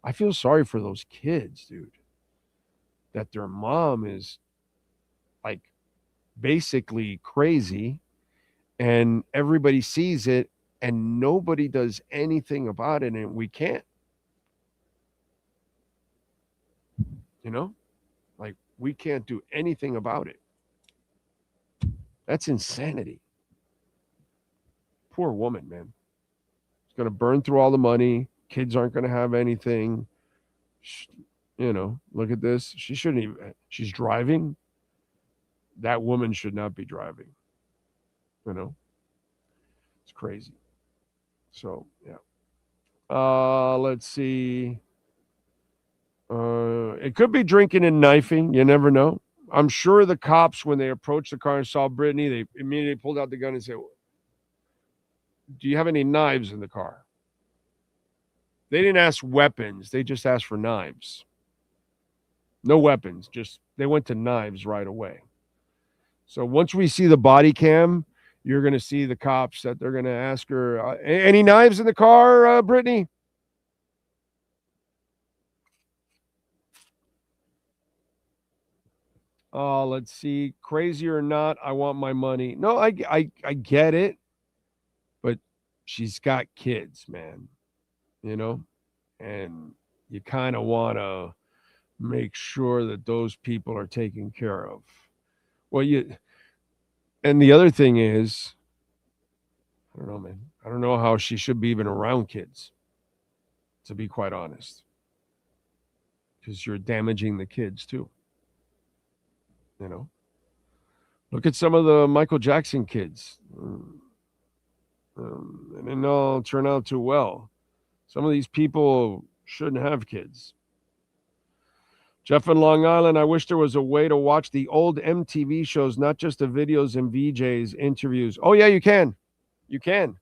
I feel sorry for those kids, dude, that their mom is like basically crazy and everybody sees it and nobody does anything about it, and we can't. Like we can't do anything about it. That's insanity. Poor woman, man. It's going to burn through all the money. Kids aren't going to have anything. Look at this. She shouldn't even, she's driving. That woman should not be driving. It's crazy. So, yeah. Let's see. It could be drinking and knifing. You never know. I'm sure the cops, when they approached the car and saw Brittany, they immediately pulled out the gun and said, "Do you have any knives in the car?" They didn't ask weapons. They just asked for knives. No weapons. Just they went to knives right away. So once we see the body cam, you're going to see the cops that they're going to ask her, "Any knives in the car, Brittany?" Let's see. Crazy or not, I want my money. No, I get it. But she's got kids, man. And you kind of want to make sure that those people are taken care of. Well, and the other thing is, I don't know, man. I don't know how she should be even around kids, to be quite honest. Because you're damaging the kids too. Look at some of the Michael Jackson kids. They didn't all turn out too well. Some of these people shouldn't have kids. Jeff in Long Island, I wish there was a way to watch the old MTV shows, not just the videos and VJs interviews. Oh, yeah, you can. You can.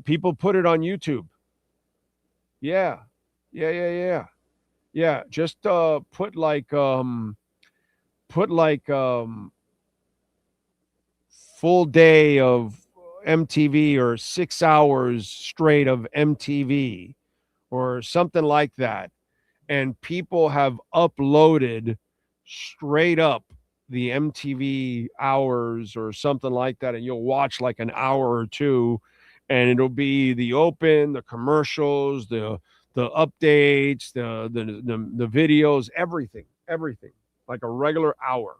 People put it on YouTube. Yeah. Yeah, just put full day of MTV or 6 hours straight of MTV or something like that. And people have uploaded straight up the MTV hours or something like that. And you'll watch like an hour or two, and it'll be the open, the commercials, the updates, the videos, everything, like a regular hour.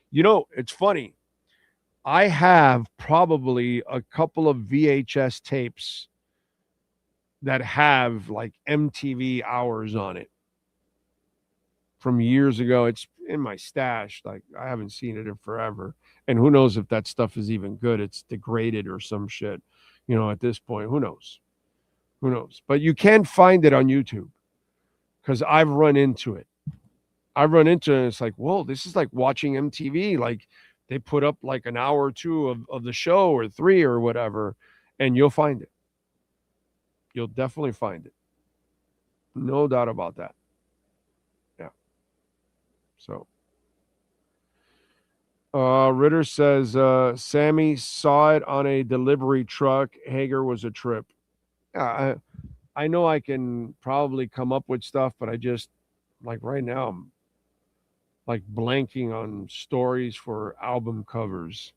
You know, it's funny. I have probably a couple of VHS tapes that have like MTV hours on it from years ago. It's in my stash. Like, I haven't seen it in forever. And who knows if that stuff is even good. It's degraded or some shit, you know, at this point. Who knows? Who knows? But you can find it on YouTube because I've run into it. And it's like, whoa, this is like watching MTV. Like, they put up like an hour or two of the show or 3 or whatever, and you'll find it. You'll definitely find it. No doubt about that. Yeah. So, Ritter says, Sammy saw it on a delivery truck. Hager was a trip. I know I can probably come up with stuff, but I just, like right now, I'm like blanking on stories for album covers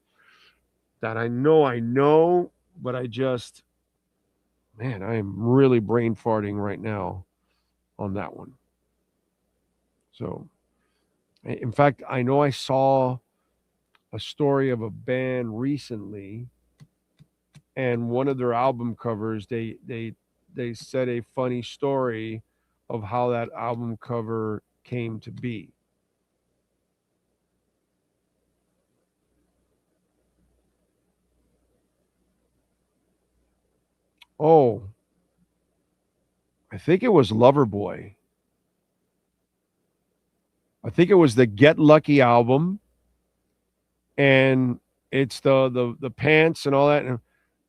that I know, but I just, man, I am really brain farting right now on that one. So, in fact, I know I saw a story of a band recently, and one of their album covers, they said a funny story of how that album cover came to be. Oh, I think it was Loverboy. I think it was the Get Lucky album, and it's the pants and all that,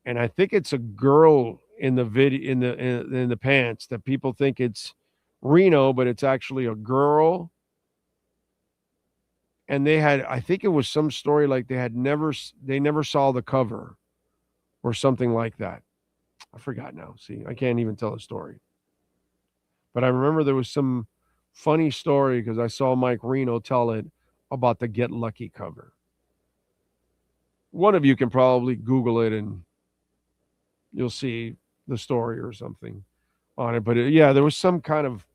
and I think it's a girl in the video in the pants that people think it's Reno, but it's actually a girl. And they had, I think it was some story like they never saw the cover or something like that. I forgot now. See, I can't even tell a story. But I remember there was some funny story because I saw Mike Reno tell it about the Get Lucky cover. One of you can probably Google it and you'll see the story or something on it. But yeah, there was some kind of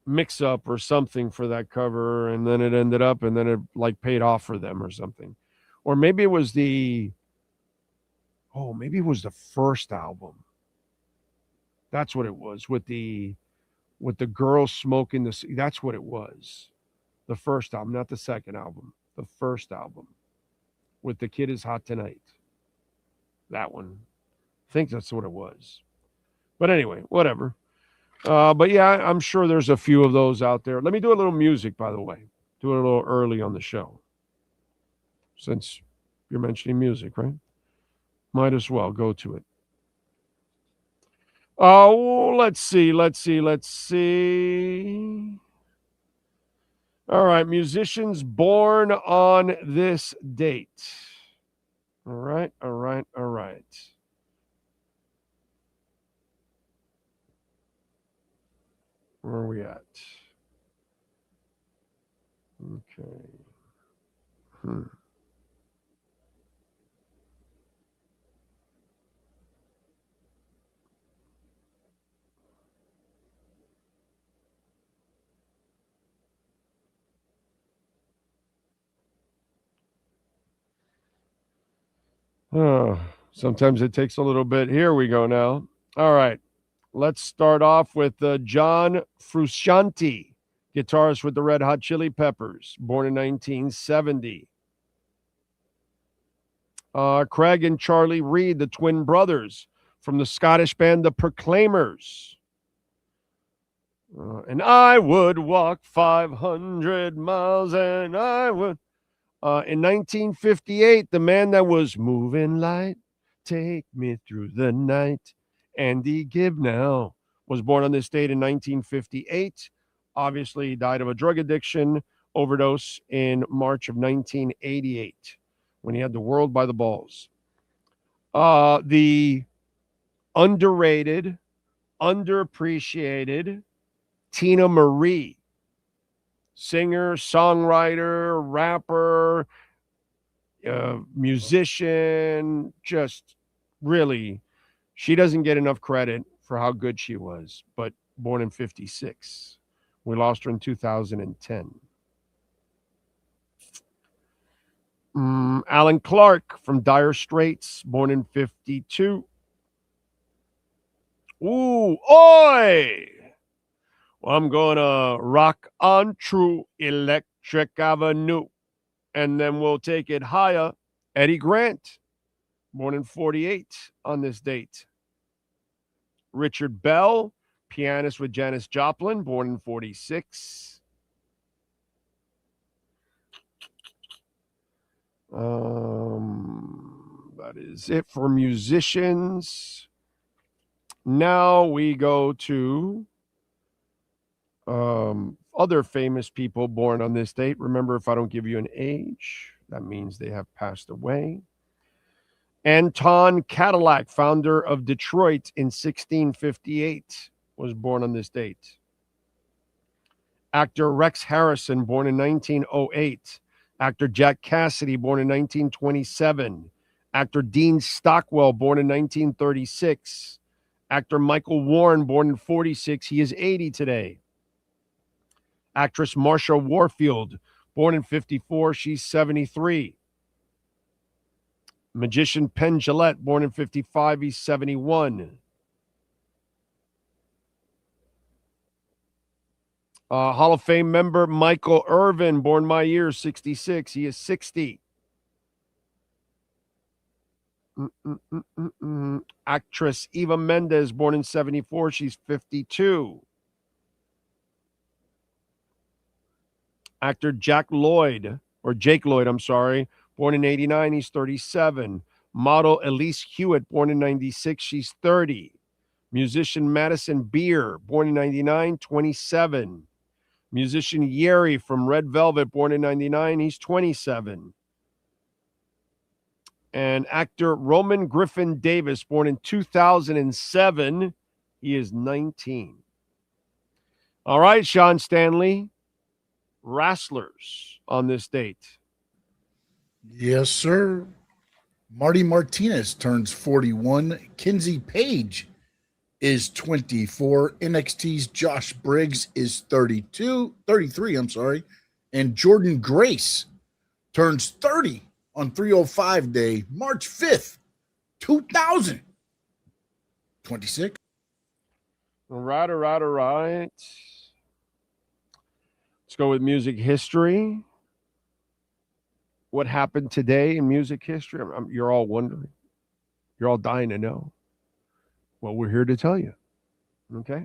mix up or something for that cover, and then it ended up, and then it like paid off for them or something. Or maybe it was the first album. That's what it was, with the girl smoking the, that's what it was. The first album, not the second album. The first album with The Kid Is Hot Tonight. That one. I think that's what it was. But anyway, whatever. But yeah, I'm sure there's a few of those out there. Let me do a little music, by the way. Do it a little early on the show. Since you're mentioning music, right? Might as well go to it. Oh, let's see. All right, musicians born on this date. All right. Where are we at? Okay. Sometimes it takes a little bit. Here we go now. All right. Let's start off with John Frusciante, guitarist with the Red Hot Chili Peppers, born in 1970. Craig and Charlie Reid, the twin brothers from the Scottish band The Proclaimers. And I would walk 500 miles and I would. In 1958, the man that was moving light, take me through the night, Andy Gibnell, was born on this date in 1958. Obviously, he died of a drug addiction overdose in March of 1988. when he had the world by the balls. The underrated, underappreciated Tina Marie, singer, songwriter, rapper, musician, just really, she doesn't get enough credit for how good she was, but born in 56. We lost her in 2010. Alan Clark from Dire Straits, born in 52. Ooh, oi! Well, I'm going to rock on True Electric Avenue, and then we'll take it higher. Eddie Grant, born in 48 on this date. Richard Bell, pianist with Janis Joplin, born in 46. That is it for musicians. Now we go to other famous people born on this date. Remember, if I don't give you an age, that means they have passed away. Anton Cadillac, founder of Detroit in 1658, was born on this date. Actor Rex Harrison, born in 1908. Actor Jack Cassidy, born in 1927. Actor Dean Stockwell, born in 1936. Actor Michael Warren, born in 46. He is 80 today. Actress Marsha Warfield, born in 54. She's 73. Magician Penn Jillette, born in 55. He's 71. Hall of Fame member Michael Irvin, born my year, 66. He is 60. Actress Eva Mendes, born in 74. She's 52. Actor Jake Lloyd, born in 89. He's 37. Model Elise Hewitt, born in 96. She's 30. Musician Madison Beer, born in 99, 27. Musician Yeri from Red Velvet, born in 99. He's 27. And actor Roman Griffin Davis, born in 2007. He is 19. All right, Sean Stanley. Wrestlers on this date. Yes, sir. Marty Martinez turns 41. Kinsey Page is 24. NXT's Josh Briggs is 33, and Jordan Grace turns 30 on 305 Day, March 5th, 2026. All right. Let's go with music history. What happened today in music history? You're all wondering. You're all dying to know. Well, we're here to tell you. Okay.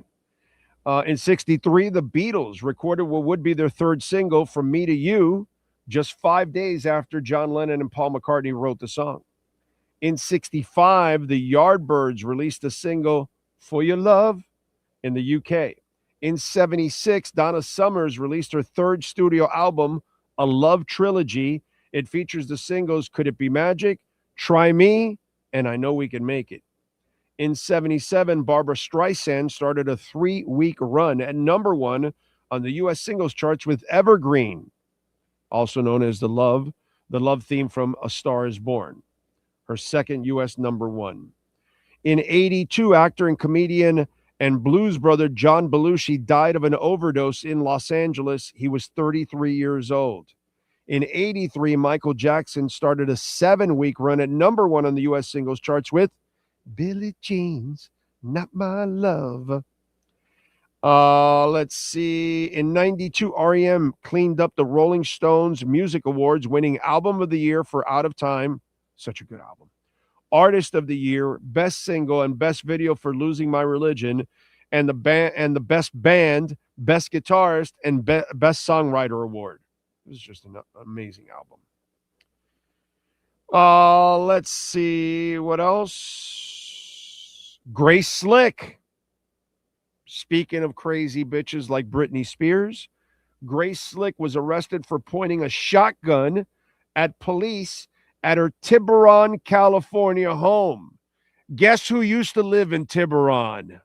In 63, the Beatles recorded what would be their third single, From Me to You, just 5 days after John Lennon and Paul McCartney wrote the song. In 65, the Yardbirds released a single, For Your Love, in the UK. In 76, Donna Summers released her third studio album, A Love Trilogy. It features the singles Could It Be Magic, Try Me, and I Know We Can Make It. In 77, Barbra Streisand started a 3-week run at number one on the U.S. singles charts with Evergreen, also known as the love theme from A Star Is Born, her second U.S. number one. In 82, actor and comedian and blues brother John Belushi died of an overdose in Los Angeles. He was 33 years old. In 83, Michael Jackson started a 7-week run at number one on the U.S. singles charts with Billie Jean's Not My Love. Let's see. In 92, REM cleaned up the Rolling Stones Music Awards, winning Album of the Year for Out of Time. Such a good album. Artist of the Year, Best Single, and Best Video for Losing My Religion, and the Best Band, Best Guitarist, and Best Songwriter Award. It was just an amazing album. Let's see. What else? Grace Slick. Speaking of crazy bitches like Britney Spears, Grace Slick was arrested for pointing a shotgun at police at her Tiburon, California home. Guess who used to live in Tiburon?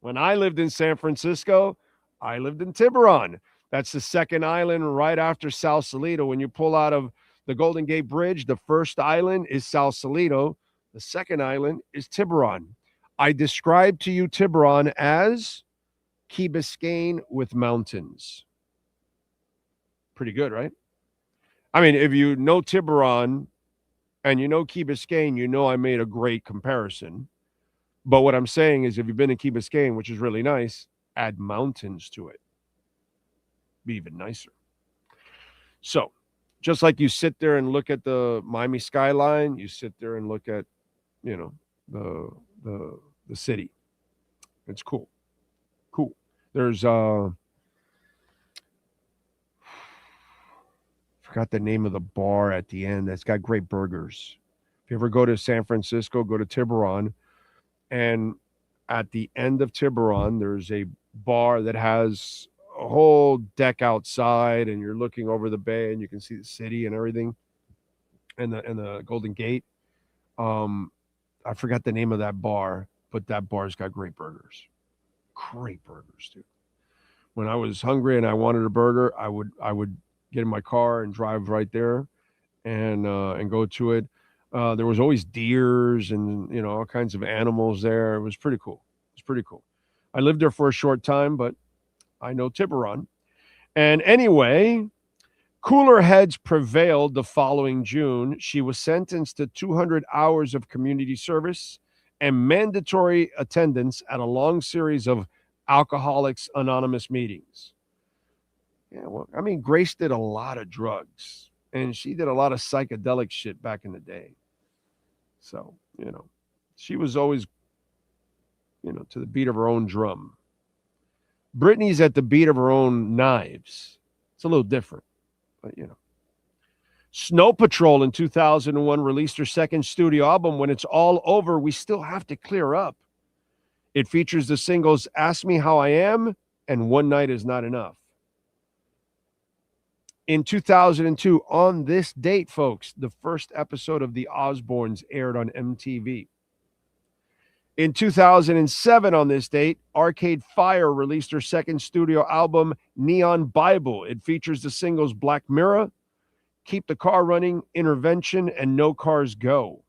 When I lived in San Francisco, I lived in Tiburon. That's the second island right after Sausalito. When you pull out of the Golden Gate Bridge, the first island is Sausalito. The second island is Tiburon. I described to you Tiburon as Key Biscayne with mountains. Pretty good, right? I mean, if you know Tiburon and you know Key Biscayne, you know I made a great comparison. But what I'm saying is if you've been in Key Biscayne, which is really nice, add mountains to it. Be even nicer. So, just like you sit there and look at the Miami skyline, you sit there and look at, you know, the city. It's cool. Cool. There's forgot the name of the bar at the end that's got great burgers. If you ever go to San Francisco, go to Tiburon, and at the end of Tiburon, there's a bar that has a whole deck outside, and you're looking over the bay, and you can see the city and everything, and the Golden Gate. I forgot the name of that bar, but that bar's got great burgers. Great burgers, dude. When I was hungry and I wanted a burger, I would get in my car and drive right there, and go to it. There was always deers and, you know, all kinds of animals there. It was pretty cool. It's pretty cool. I lived there for a short time, but I know Tiburon. And anyway, cooler heads prevailed the following June. She was sentenced to 200 hours of community service and mandatory attendance at a long series of Alcoholics Anonymous meetings. Yeah, well, I mean, Grace did a lot of drugs, and she did a lot of psychedelic shit back in the day. So, you know, she was always, you know, to the beat of her own drum. Britney's at the beat of her own knives. It's a little different, but, you know. Snow Patrol in 2001 released her second studio album, When It's All Over, We Still Have to Clear Up. It features the singles Ask Me How I Am and One Night Is Not Enough. In 2002, on this date, folks, the first episode of The Osbournes aired on MTV. In 2007, on this date, Arcade Fire released her second studio album, Neon Bible. It features the singles Black Mirror, Keep the Car Running, Intervention, and No Cars Go.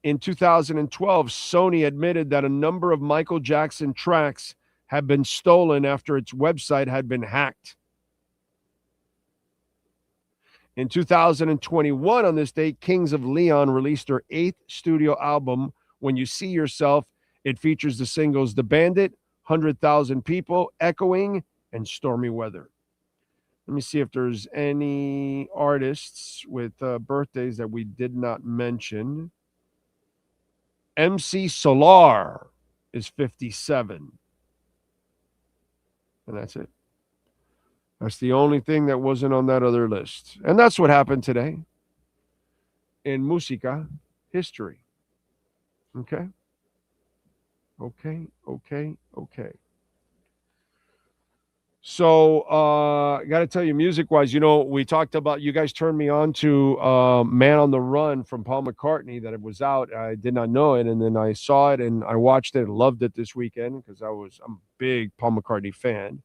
In 2012, Sony admitted that a number of Michael Jackson tracks had been stolen after its website had been hacked. In 2021, on this date, Kings of Leon released their 8th studio album, When You See Yourself. It features the singles The Bandit, 100,000 People, Echoing, and Stormy Weather. Let me see if there's any artists with birthdays that we did not mention. MC Solar is 57. And that's it. That's the only thing that wasn't on that other list. And that's what happened today in Musica history. Okay? Okay. So, I got to tell you, music-wise, you know, we talked about, you guys turned me on to Man on the Run from Paul McCartney, that it was out. I did not know it, and then I saw it, and I watched it and loved it this weekend because I'm a big Paul McCartney fan.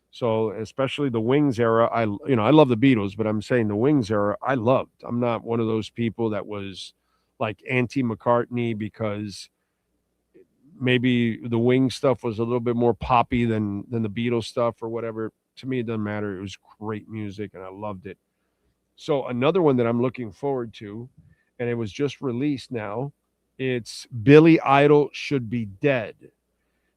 So, especially the Wings era, I love the Beatles, but I'm saying the Wings era, I loved. I'm not one of those people that was like anti-McCartney because maybe the Wings stuff was a little bit more poppy than the Beatles stuff or whatever. To me, it doesn't matter. It was great music, and I loved it. So another one that I'm looking forward to, and it was just released now, it's Billy Idol Should Be Dead.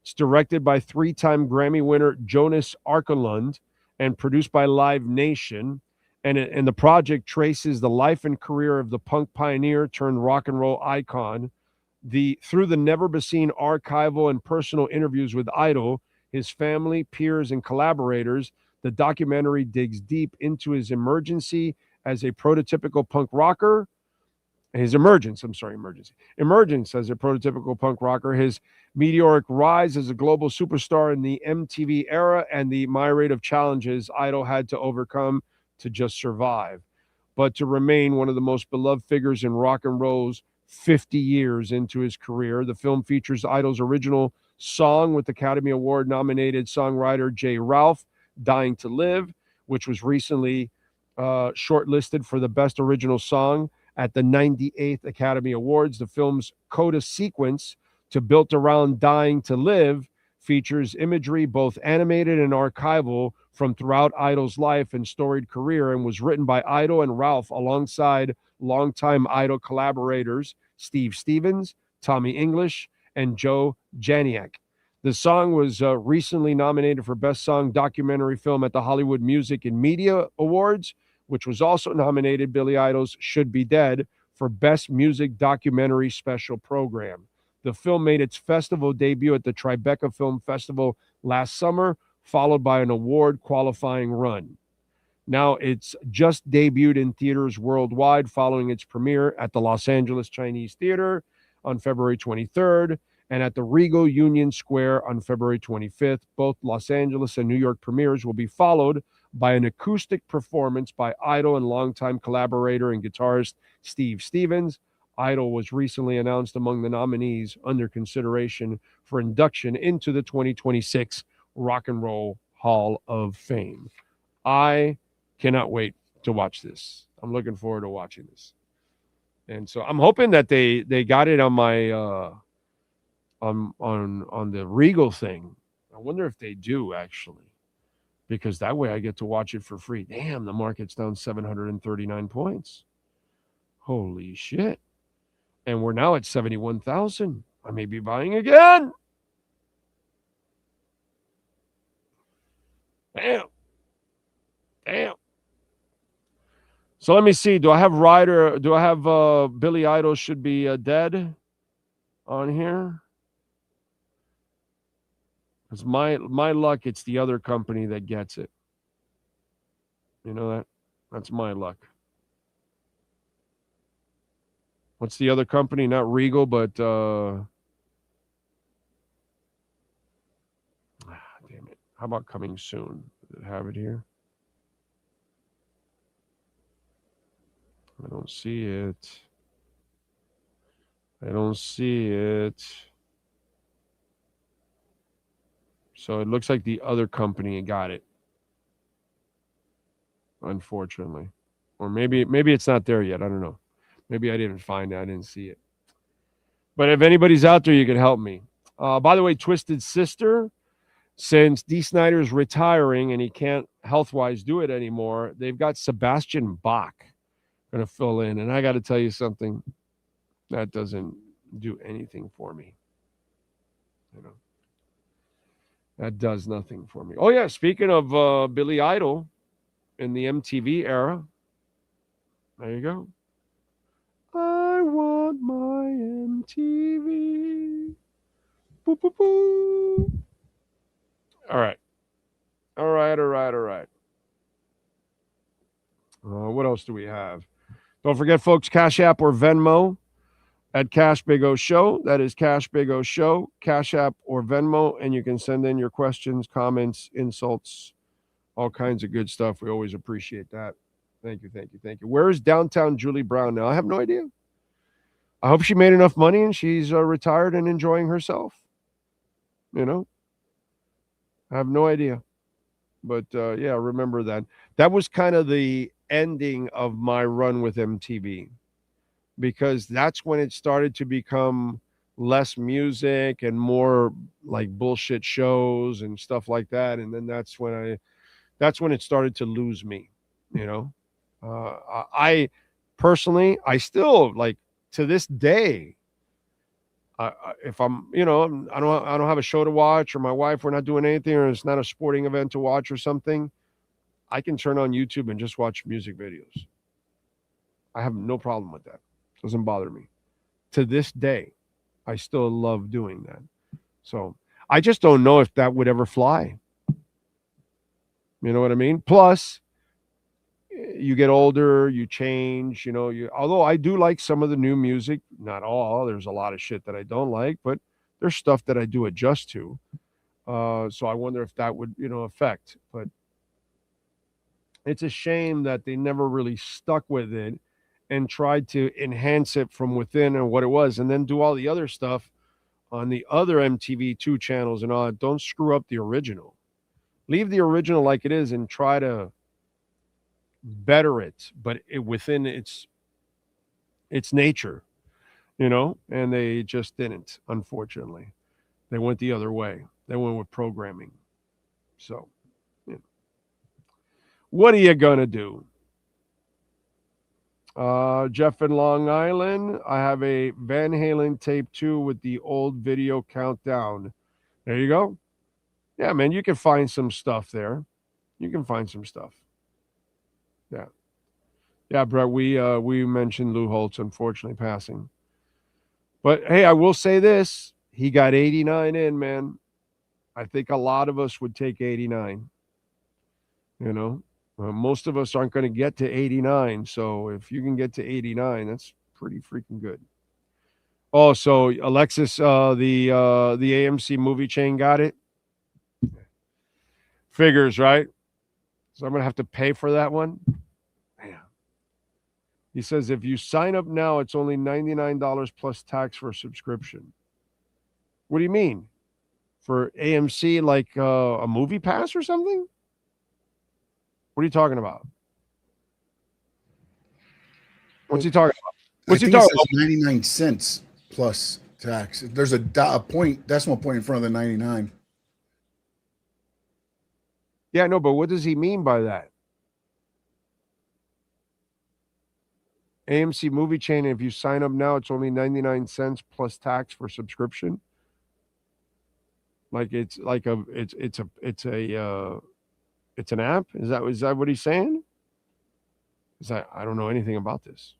It's directed by 3-time Grammy winner Jonas Arkelund and produced by Live Nation. And the project traces the life and career of the punk pioneer turned rock and roll icon. Through the never-been-seen archival and personal interviews with Idol, his family, peers, and collaborators, the documentary digs deep into his emergency as a prototypical punk rocker His emergence, Emergence as a prototypical punk rocker, his meteoric rise as a global superstar in the MTV era, and the myriad of challenges Idol had to overcome to just survive, but to remain one of the most beloved figures in rock and roll's 50 years into his career. The film features Idol's original song with Academy Award nominated songwriter Jay Ralph, Dying to Live, which was recently shortlisted for the Best Original Song at the 98th Academy Awards. The film's coda sequence, to Built Around Dying to Live, features imagery both animated and archival from throughout Idol's life and storied career, and was written by Idol and Ralph alongside longtime Idol collaborators Steve Stevens, Tommy English, and Joe Janiak. The song was recently nominated for Best Song Documentary Film at the Hollywood Music and Media Awards, which was also nominated Billy Idol's Should Be Dead for Best Music Documentary Special Program. The film made its festival debut at the Tribeca Film Festival last summer, followed by an award qualifying run. Now it's just debuted in theaters worldwide following its premiere at the Los Angeles Chinese Theater on February 23rd and at the Regal Union Square on February 25th. Both Los Angeles and New York premieres will be followed by an acoustic performance by Idol and longtime collaborator and guitarist Steve Stevens. Idol was recently announced among the nominees under consideration for induction into the 2026 Rock and Roll Hall of Fame. I cannot wait to watch this. I'm looking forward to watching this. And so I'm hoping that they got it on my on the Regal thing. I wonder if they do, actually, because that way I get to watch it for free. Damn, the market's down 739 points. Holy shit. And we're now at 71,000. I may be buying again. Damn. So let me see. Do I have Billy Idol Should Be Dead on here? Because my luck, it's the other company that gets it. You know that? That's my luck. What's the other company? Not Regal, but damn it. How about Coming Soon? Does it have it here? I don't see it. So it looks like the other company got it, unfortunately. Or maybe it's not there yet. I don't know. Maybe I didn't find it. I didn't see it. But if anybody's out there, you can help me. By the way, Twisted Sister, since Dee Snider's retiring and he can't health-wise do it anymore, they've got Sebastian Bach going to fill in. And I got to tell you something. That doesn't do anything for me. You know, that does nothing for me. Oh, yeah. Speaking of Billy Idol in the MTV era, there you go. I want my MTV. Boo, boo, boo. All right. What else do we have? Don't forget, folks, Cash App or Venmo at Cash Big O Show. That is Cash Big O Show, Cash App or Venmo, and you can send in your questions, comments, insults, all kinds of good stuff. We always appreciate that. Thank you. Where is downtown Julie Brown now? I have no idea. I hope she made enough money and she's retired and enjoying herself. You know, I have no idea. But yeah, remember that. That was kind of the ending of my run with MTV, because that's when it started to become less music and more like bullshit shows and stuff like that. And then that's when it started to lose me, you know. I personally, I still, like, to this day, if I'm, you know, I don't have a show to watch, or my wife, we're not doing anything, or it's not a sporting event to watch or something, I can turn on YouTube and just watch music videos. I have no problem with that. It doesn't bother me. To this day, I still love doing that. So I just don't know if that would ever fly. You know what I mean? Plus, you get older, you change, although I do like some of the new music, not all, there's a lot of shit that I don't like, but there's stuff that I do adjust to. So I wonder if that would, affect, but it's a shame that they never really stuck with it and tried to enhance it from within and what it was, and then do all the other stuff on the other MTV2 channels and all. Don't screw up the original. Leave the original like it is and try to better it, but within its nature, and they just didn't, unfortunately. They went the other way. They went with programming. So, what are you going to do? Jeff in Long Island, I have a Van Halen tape 2 with the old video countdown. There you go. Yeah, man, you can find some stuff there. You can find some stuff. Yeah. Yeah, Brett, we mentioned Lou Holtz unfortunately passing. But, hey, I will say this. He got 89 in, man. I think a lot of us would take 89. Most of us aren't going to get to 89. So if you can get to 89, that's pretty freaking good. Oh, so Alexis, the AMC movie chain got it? Figures, right? So I'm going to have to pay for that one. Man. He says, if you sign up now, it's only $99 plus tax for a subscription. What do you mean? For AMC, like a movie pass or something? What are you talking about? What's he talking about? What's he talking about? 99 cents plus tax. There's a decimal point in front of the 99. Yeah, no, but what does he mean by that? AMC movie chain, if you sign up now, it's only 99 cents plus tax for subscription. Like it's an app? Is that what he's saying? I don't know anything about this.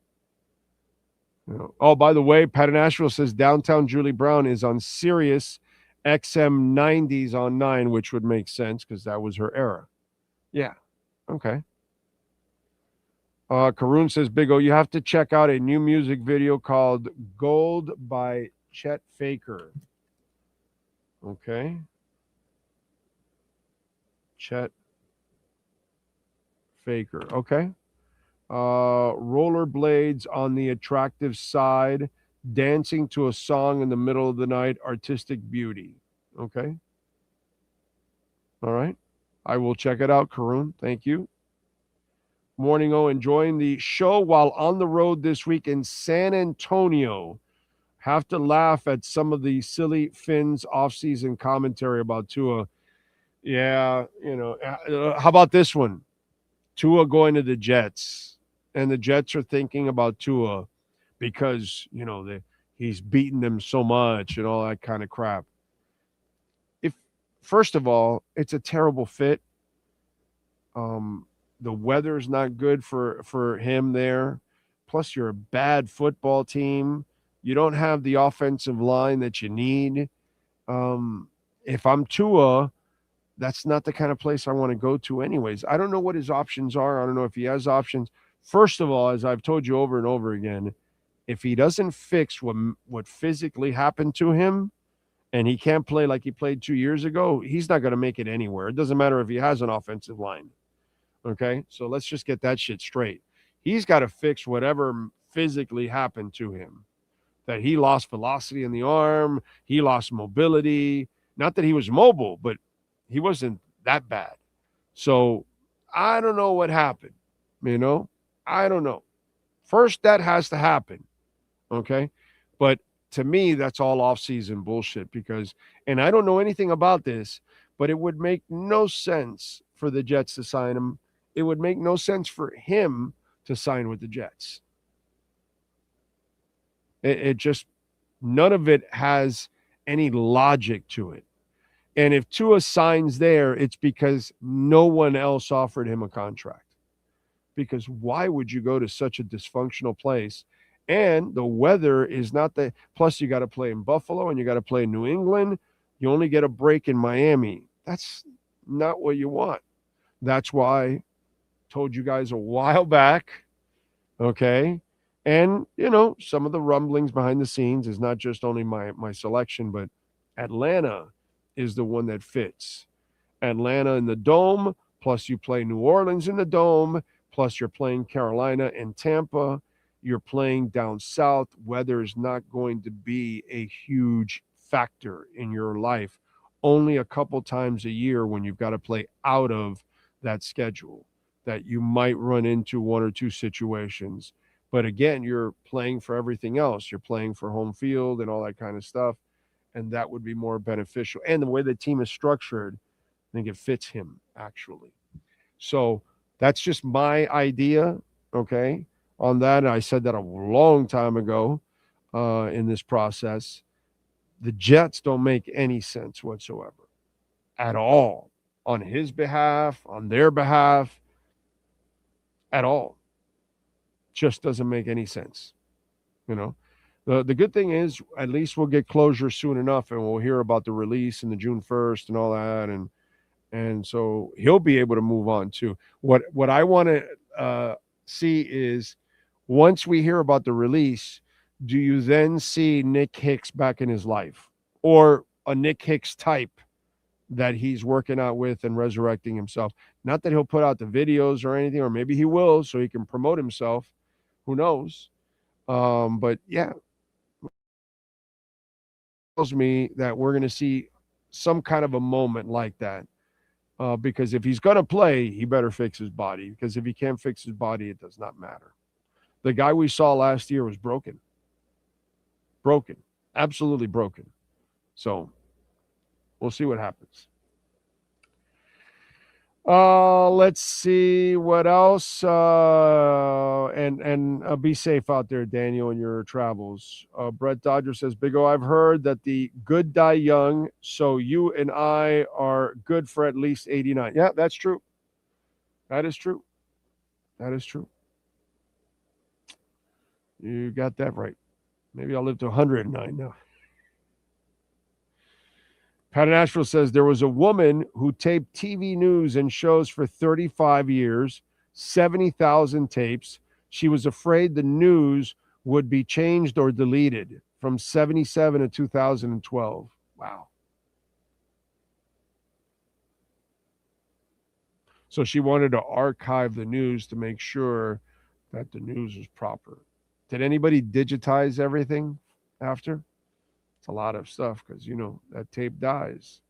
Oh, by the way, Pat in Nashville says Downtown Julie Brown is on Sirius XM 90s on 9, which would make sense because that was her era. Yeah. Okay. Karoon says, Big O, you have to check out a new music video called Gold by Chet Faker. Okay. Chet Faker. Okay. Rollerblades on the attractive side, dancing to a song in the middle of the night, artistic beauty. Okay. All right. I will check it out, Karoon. Thank you. Morning, enjoying the show while on the road this week in San Antonio. Have to laugh at some of the silly Finns off-season commentary about Tua. Yeah, how about this one? Tua going to the Jets, and the Jets are thinking about Tua because, he's beaten them so much and all that kind of crap. First of all, it's a terrible fit. The weather's not good for him there. Plus, you're a bad football team. You don't have the offensive line that you need. If I'm Tua, that's not the kind of place I want to go to anyways. I don't know what his options are. I don't know if he has options. First of all, as I've told you over and over again, if he doesn't fix what physically happened to him and he can't play like he played 2 years ago, he's not going to make it anywhere. It doesn't matter if he has an offensive line. Okay, so let's just get that shit straight. He's got to fix whatever physically happened to him. That he lost velocity in the arm, he lost mobility. Not that he was mobile, but he wasn't that bad. So I don't know what happened. I don't know. First, that has to happen. Okay, but to me, that's all off-season bullshit and I don't know anything about this, but it would make no sense for the Jets to sign him. It would make no sense for him to sign with the Jets. It just, none of it has any logic to it. And if Tua signs there, it's because no one else offered him a contract. Because why would you go to such a dysfunctional place? And the weather is not the, plus you got to play in Buffalo and you got to play in New England. You only get a break in Miami. That's not what you want. That's why told you guys a while back. Okay. And, some of the rumblings behind the scenes is not just only my selection, but Atlanta is the one that fits. Atlanta in the Dome, plus you play New Orleans in the Dome, plus you're playing Carolina and Tampa. You're playing down south. Weather is not going to be a huge factor in your life. Only a couple times a year when you've got to play out of that schedule that you might run into one or two situations. But again, you're playing for everything else. You're playing for home field and all that kind of stuff. And that would be more beneficial. And the way the team is structured, I think it fits him, actually. So that's just my idea, okay, on that. I said that a long time ago in this process. The Jets don't make any sense whatsoever at all on his behalf, on their behalf, at all. Just doesn't make any sense. The good thing is at least we'll get closure soon enough, and we'll hear about the release and the June 1st and all that. And so he'll be able to move on too. What I want to see is once we hear about the release, do you then see Nick Hicks back in his life, or a Nick Hicks type that he's working out with and resurrecting himself? Not that he'll put out the videos or anything, or maybe he will so he can promote himself. Who knows? But yeah, tells me that we're going to see some kind of a moment like that. Because if he's going to play, he better fix his body. Because if he can't fix his body, it does not matter. The guy we saw last year was broken. Broken. Absolutely broken. So we'll see what happens. Let's see what else. And be safe out there, Daniel, in your travels. Brett Dodger says, Big O, I've heard that the good die young, so you and I are good for at least 89. Yeah, that's true. That is true. That is true. You got that right. Maybe I'll live to 109 now. Pat in Asheville says there was a woman who taped TV news and shows for 35 years, 70,000 tapes. She was afraid the news would be changed or deleted from 77 to 2012. Wow. So she wanted to archive the news to make sure that the news was proper. Did anybody digitize everything after? It's a lot of stuff because, that tape dies,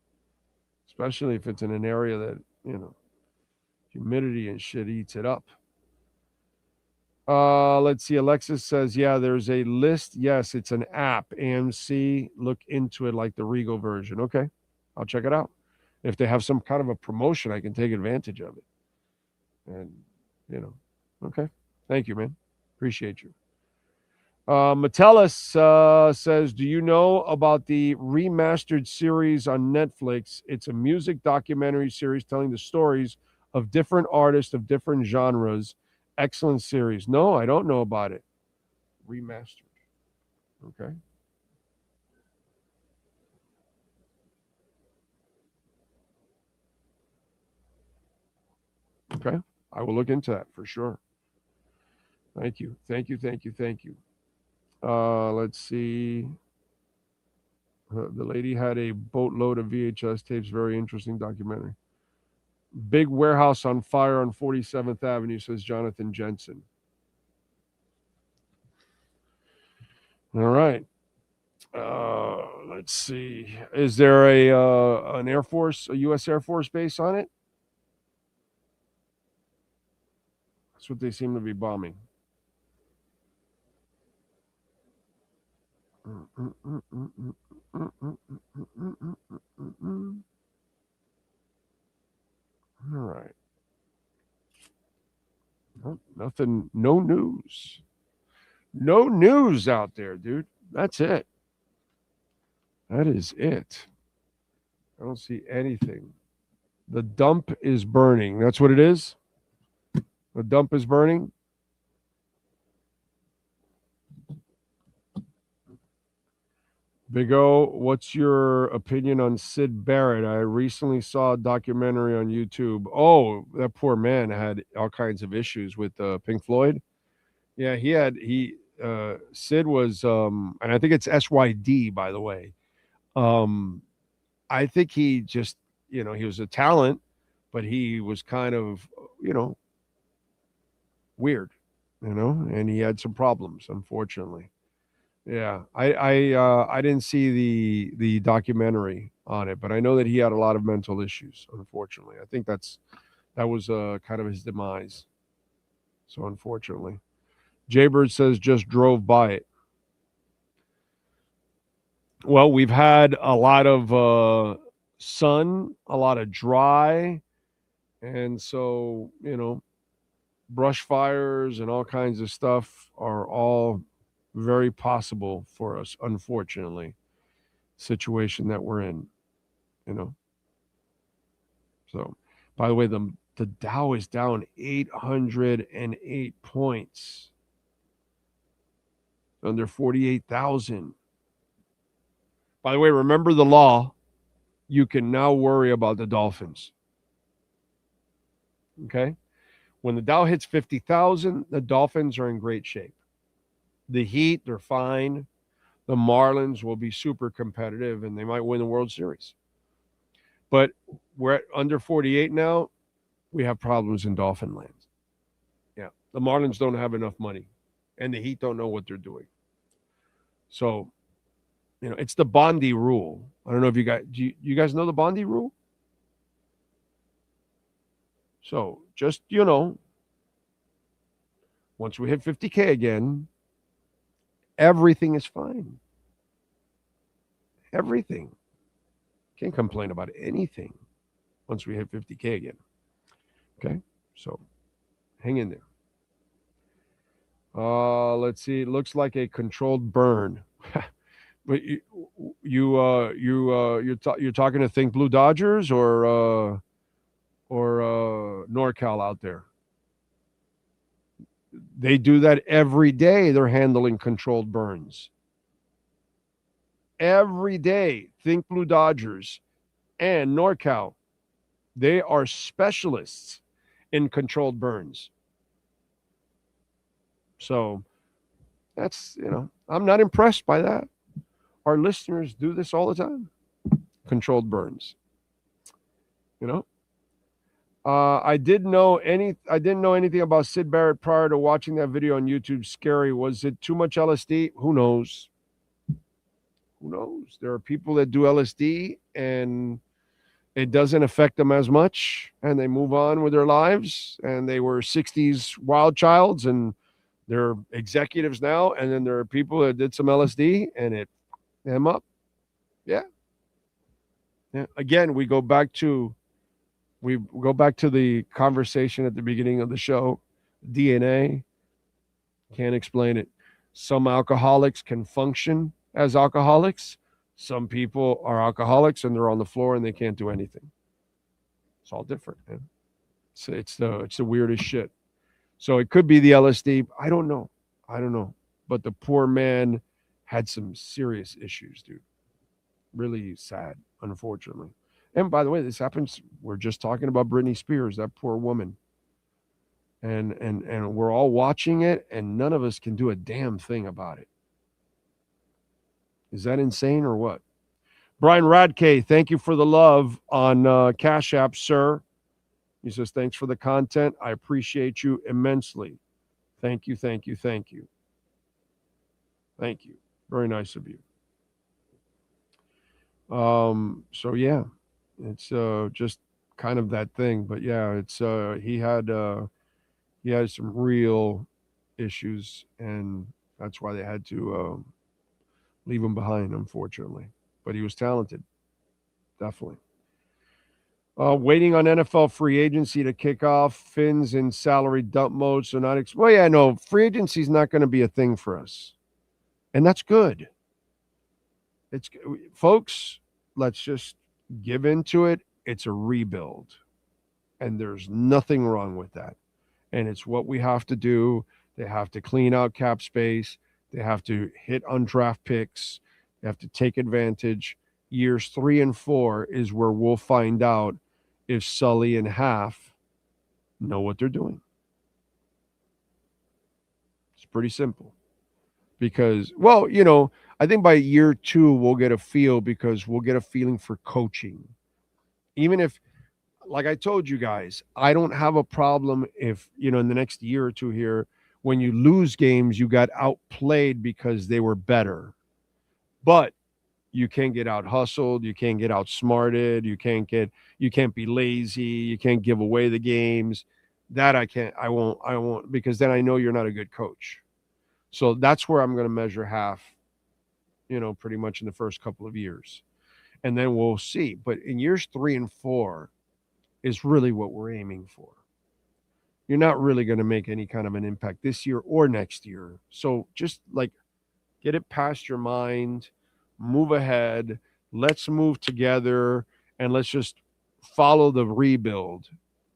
especially if it's in an area that, humidity and shit eats it up. Let's see. Alexis says, yeah, there's a list. Yes, it's an app. AMC, look into it like the Regal version. Okay, I'll check it out. If they have some kind of a promotion, I can take advantage of it. And, okay. Thank you, man. Appreciate you. Metellus says, do you know about the remastered series on Netflix? It's a music documentary series telling the stories of different artists of different genres. Excellent series. No, I don't know about it. Remastered. Okay. Okay. I will look into that for sure. Thank you. Thank you. Thank you. Thank you. Let's see. The lady had a boatload of VHS tapes. Very interesting documentary. Big warehouse on fire on 47th Avenue, says Jonathan Jensen. All right. Let's see. Is there an Air Force, a U.S. Air Force base on it? That's what they seem to be bombing. All right. Nothing, no news. No news out there, dude. That's it. That is it. I don't see anything. The dump is burning. That's what it is? The dump is burning? Big O, what's your opinion on Sid Barrett? I recently saw a documentary on YouTube. Oh, that poor man had all kinds of issues with Pink Floyd. Yeah, Sid was and I think it's SYD, by the way. I think he just, he was a talent, but he was kind of, weird, and he had some problems, unfortunately. Yeah, I didn't see the documentary on it, but I know that he had a lot of mental issues. Unfortunately, I think that was kind of his demise. So unfortunately, Jaybird says just drove by it. Well, we've had a lot of sun, a lot of dry, and so brush fires and all kinds of stuff are all very possible for us, unfortunately, situation that we're in, So, by the way, the Dow is down 808 points, under 48,000. By the way, remember the law. You can now worry about the Dolphins. Okay? When the Dow hits 50,000, the Dolphins are in great shape. The Heat, they're fine. The Marlins will be super competitive, and they might win the World Series. But we're at under 48 now. We have problems in Dolphin land. Yeah. The Marlins don't have enough money, and the Heat don't know what they're doing. So, it's the Bondi rule. I don't know if you guys know the Bondi rule? So, just, once we hit 50K again, everything is fine. Everything. Can't complain about anything once we hit 50K again. Okay? So, hang in there. Let's see. It looks like a controlled burn. But you're talking to Think Blue Dodgers or NorCal out there. They do that every day. They're handling controlled burns. Every day, Think Blue Dodgers and NorCal, they are specialists in controlled burns. So that's, I'm not impressed by that. Our listeners do this all the time. Controlled burns. I didn't know anything about Sid Barrett prior to watching that video on YouTube. Scary. Was it too much LSD? Who knows? Who knows? There are people that do LSD and it doesn't affect them as much, and they move on with their lives, and they were 60s wild childs, and they're executives now. And then there are people that did some LSD and it them up. Yeah. Again, we go back to the conversation at the beginning of the show. DNA. Can't explain it. Some alcoholics can function as alcoholics. Some people are alcoholics and they're on the floor and they can't do anything. It's all different, man. It's the weirdest shit. So it could be the LSD. I don't know. But the poor man had some serious issues, dude. Really sad, unfortunately. And by the way, this happens. We're just talking about Britney Spears, that poor woman. And we're all watching it, and none of us can do a damn thing about it. Is that insane or what? Brian Radke, thank you for the love on Cash App, sir. He says, thanks for the content. I appreciate you immensely. Thank you. Thank you. Very nice of you. So yeah, it's just kind of that thing. But yeah, it's he had some real issues, and that's why they had to leave him behind, unfortunately. But he was talented, definitely. Waiting on NFL free agency to kick off. Fins in salary dump mode, so not. Free agency is not going to be a thing for us, and that's good. It's folks. Let's just give into it. It's a rebuild, and there's nothing wrong with that. And it's what we have to do. They have to clean out cap space. They have to hit undraft picks. You have to take advantage. Years 3 and 4 is where we'll find out if Sully and Half know what they're doing. It's pretty simple. Because, well, I think by year 2, we'll get a feel because we'll get a feeling for coaching. Even if, like I told you guys, I don't have a problem if, in the next year or 2 here, when you lose games, you got outplayed because they were better. But you can't get out hustled. You can't get outsmarted. You can't be lazy. You can't give away the games. That I won't, because then I know you're not a good coach. So that's where I'm going to measure Half, pretty much in the first couple of years. And then we'll see. But in years 3 and 4 is really what we're aiming for. You're not really going to make any kind of an impact this year or next year. So just get it past your mind, move ahead. Let's move together and let's just follow the rebuild.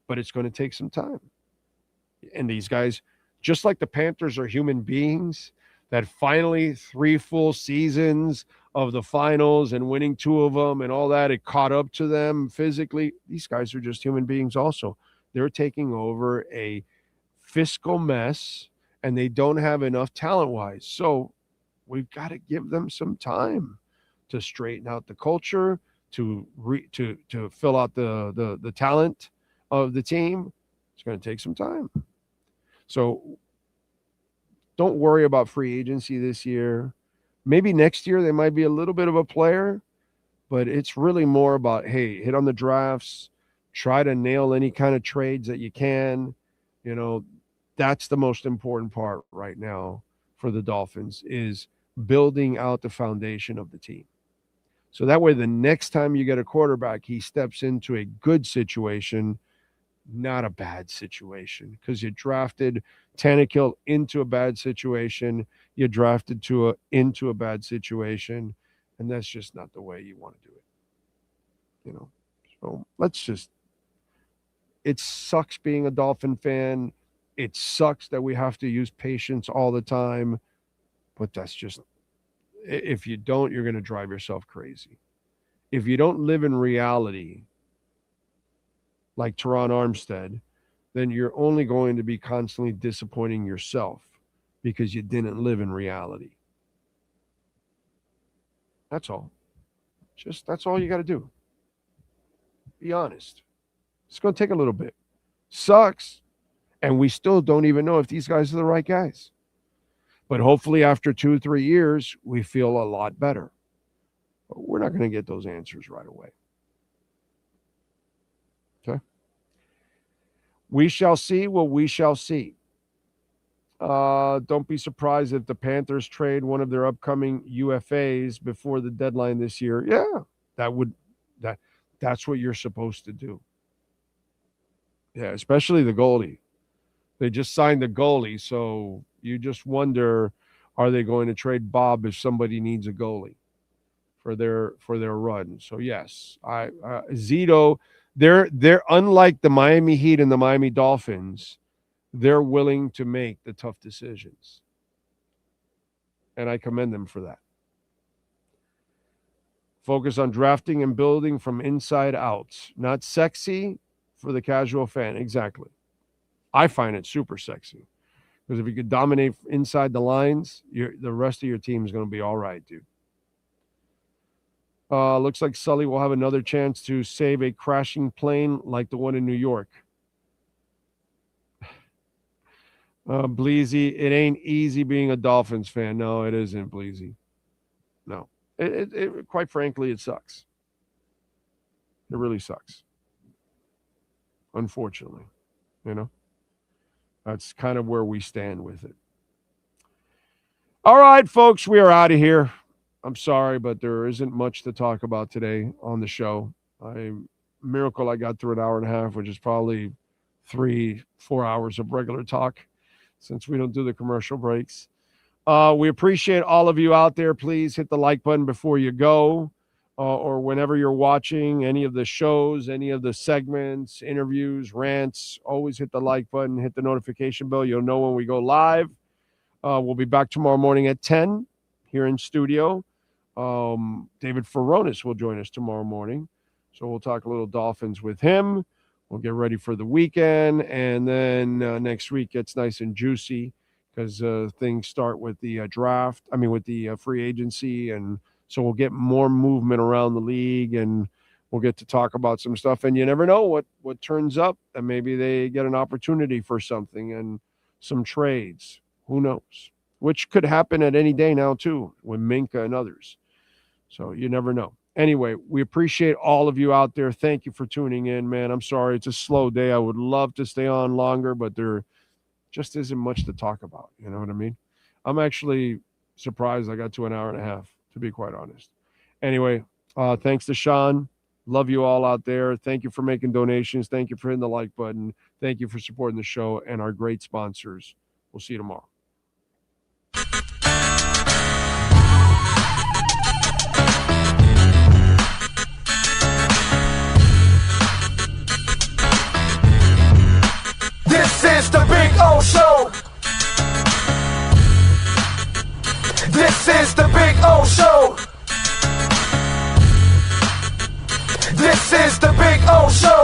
But it's going to take some time. And these guys, just like the Panthers are human beings, that finally 3 full seasons of the finals and winning 2 of them and all that, it caught up to them physically. These guys are just human beings also. They're taking over a fiscal mess, and they don't have enough talent-wise. So we've got to give them some time to straighten out the culture, to fill out the talent of the team. It's going to take some time. So don't worry about free agency this year. Maybe next year they might be a little bit of a player, but it's really more about, hey, hit on the drafts, try to nail any kind of trades that you can. That's the most important part right now for the Dolphins, is building out the foundation of the team. So that way the next time you get a quarterback, he steps into a good situation, not a bad situation, because you drafted Tannehill into a bad situation. You drafted Tua into a bad situation, and that's just not the way you want to do it. So it sucks being a Dolphin fan. It sucks that we have to use patience all the time, but that's just, if you don't, you're going to drive yourself crazy. If you don't live in reality, like Teron Armstead, then you're only going to be constantly disappointing yourself because you didn't live in reality. That's all. That's all you got to do. Be honest. It's going to take a little bit. Sucks. And we still don't even know if these guys are the right guys. But hopefully after 2 or 3 years, we feel a lot better. But we're not going to get those answers right away. Okay? We shall see what we shall see. Don't be surprised if the Panthers trade one of their upcoming UFAs before the deadline this year. Yeah, that's what you're supposed to do. Yeah, especially the goalie. They just signed the goalie, so you just wonder, are they going to trade Bob if somebody needs a goalie for their run? So yes, Zito, they're unlike the Miami Heat and the Miami Dolphins. They're willing to make the tough decisions, and I commend them for that. Focus on drafting and building from inside out. Not sexy for the casual fan. Exactly. I find it super sexy, because if you could dominate inside the lines, the rest of your team is going to be all right, dude. Looks like Sully will have another chance to save a crashing plane like the one in New York. Bleezy, it ain't easy being a Dolphins fan. No, it isn't, Bleezy. No. It quite frankly, it sucks. It really sucks. Unfortunately, that's kind of where we stand with it. All right, folks, we are out of here. I'm sorry, but there isn't much to talk about today on the show. Miracle I got through an hour and a half, which is probably 3-4 hours of regular talk, since we don't do the commercial breaks. We appreciate all of you out there. Please hit the like button before you go, or whenever you're watching any of the shows, any of the segments, interviews, rants. Always hit the like button, hit the notification bell. You'll know when we go live. We'll be back tomorrow morning at 10 here in studio. David Furonis will join us tomorrow morning. So we'll talk a little Dolphins with him. We'll get ready for the weekend. And then next week gets nice and juicy because things start with the draft. I mean, with the free agency. And so we'll get more movement around the league and we'll get to talk about some stuff. And you never know what turns up. And maybe they get an opportunity for something and some trades. Who knows? Which could happen at any day now, too, with Minka and others. So you never know. Anyway, we appreciate all of you out there. Thank you for tuning in, man. I'm sorry. It's a slow day. I would love to stay on longer, but there just isn't much to talk about. You know what I mean? I'm actually surprised I got to an hour and a half, to be quite honest. Anyway, thanks to Sean. Love you all out there. Thank you for making donations. Thank you for hitting the like button. Thank you for supporting the show and our great sponsors. We'll see you tomorrow. This is the Big O Show. This is the Big O Show. This is the Big O Show.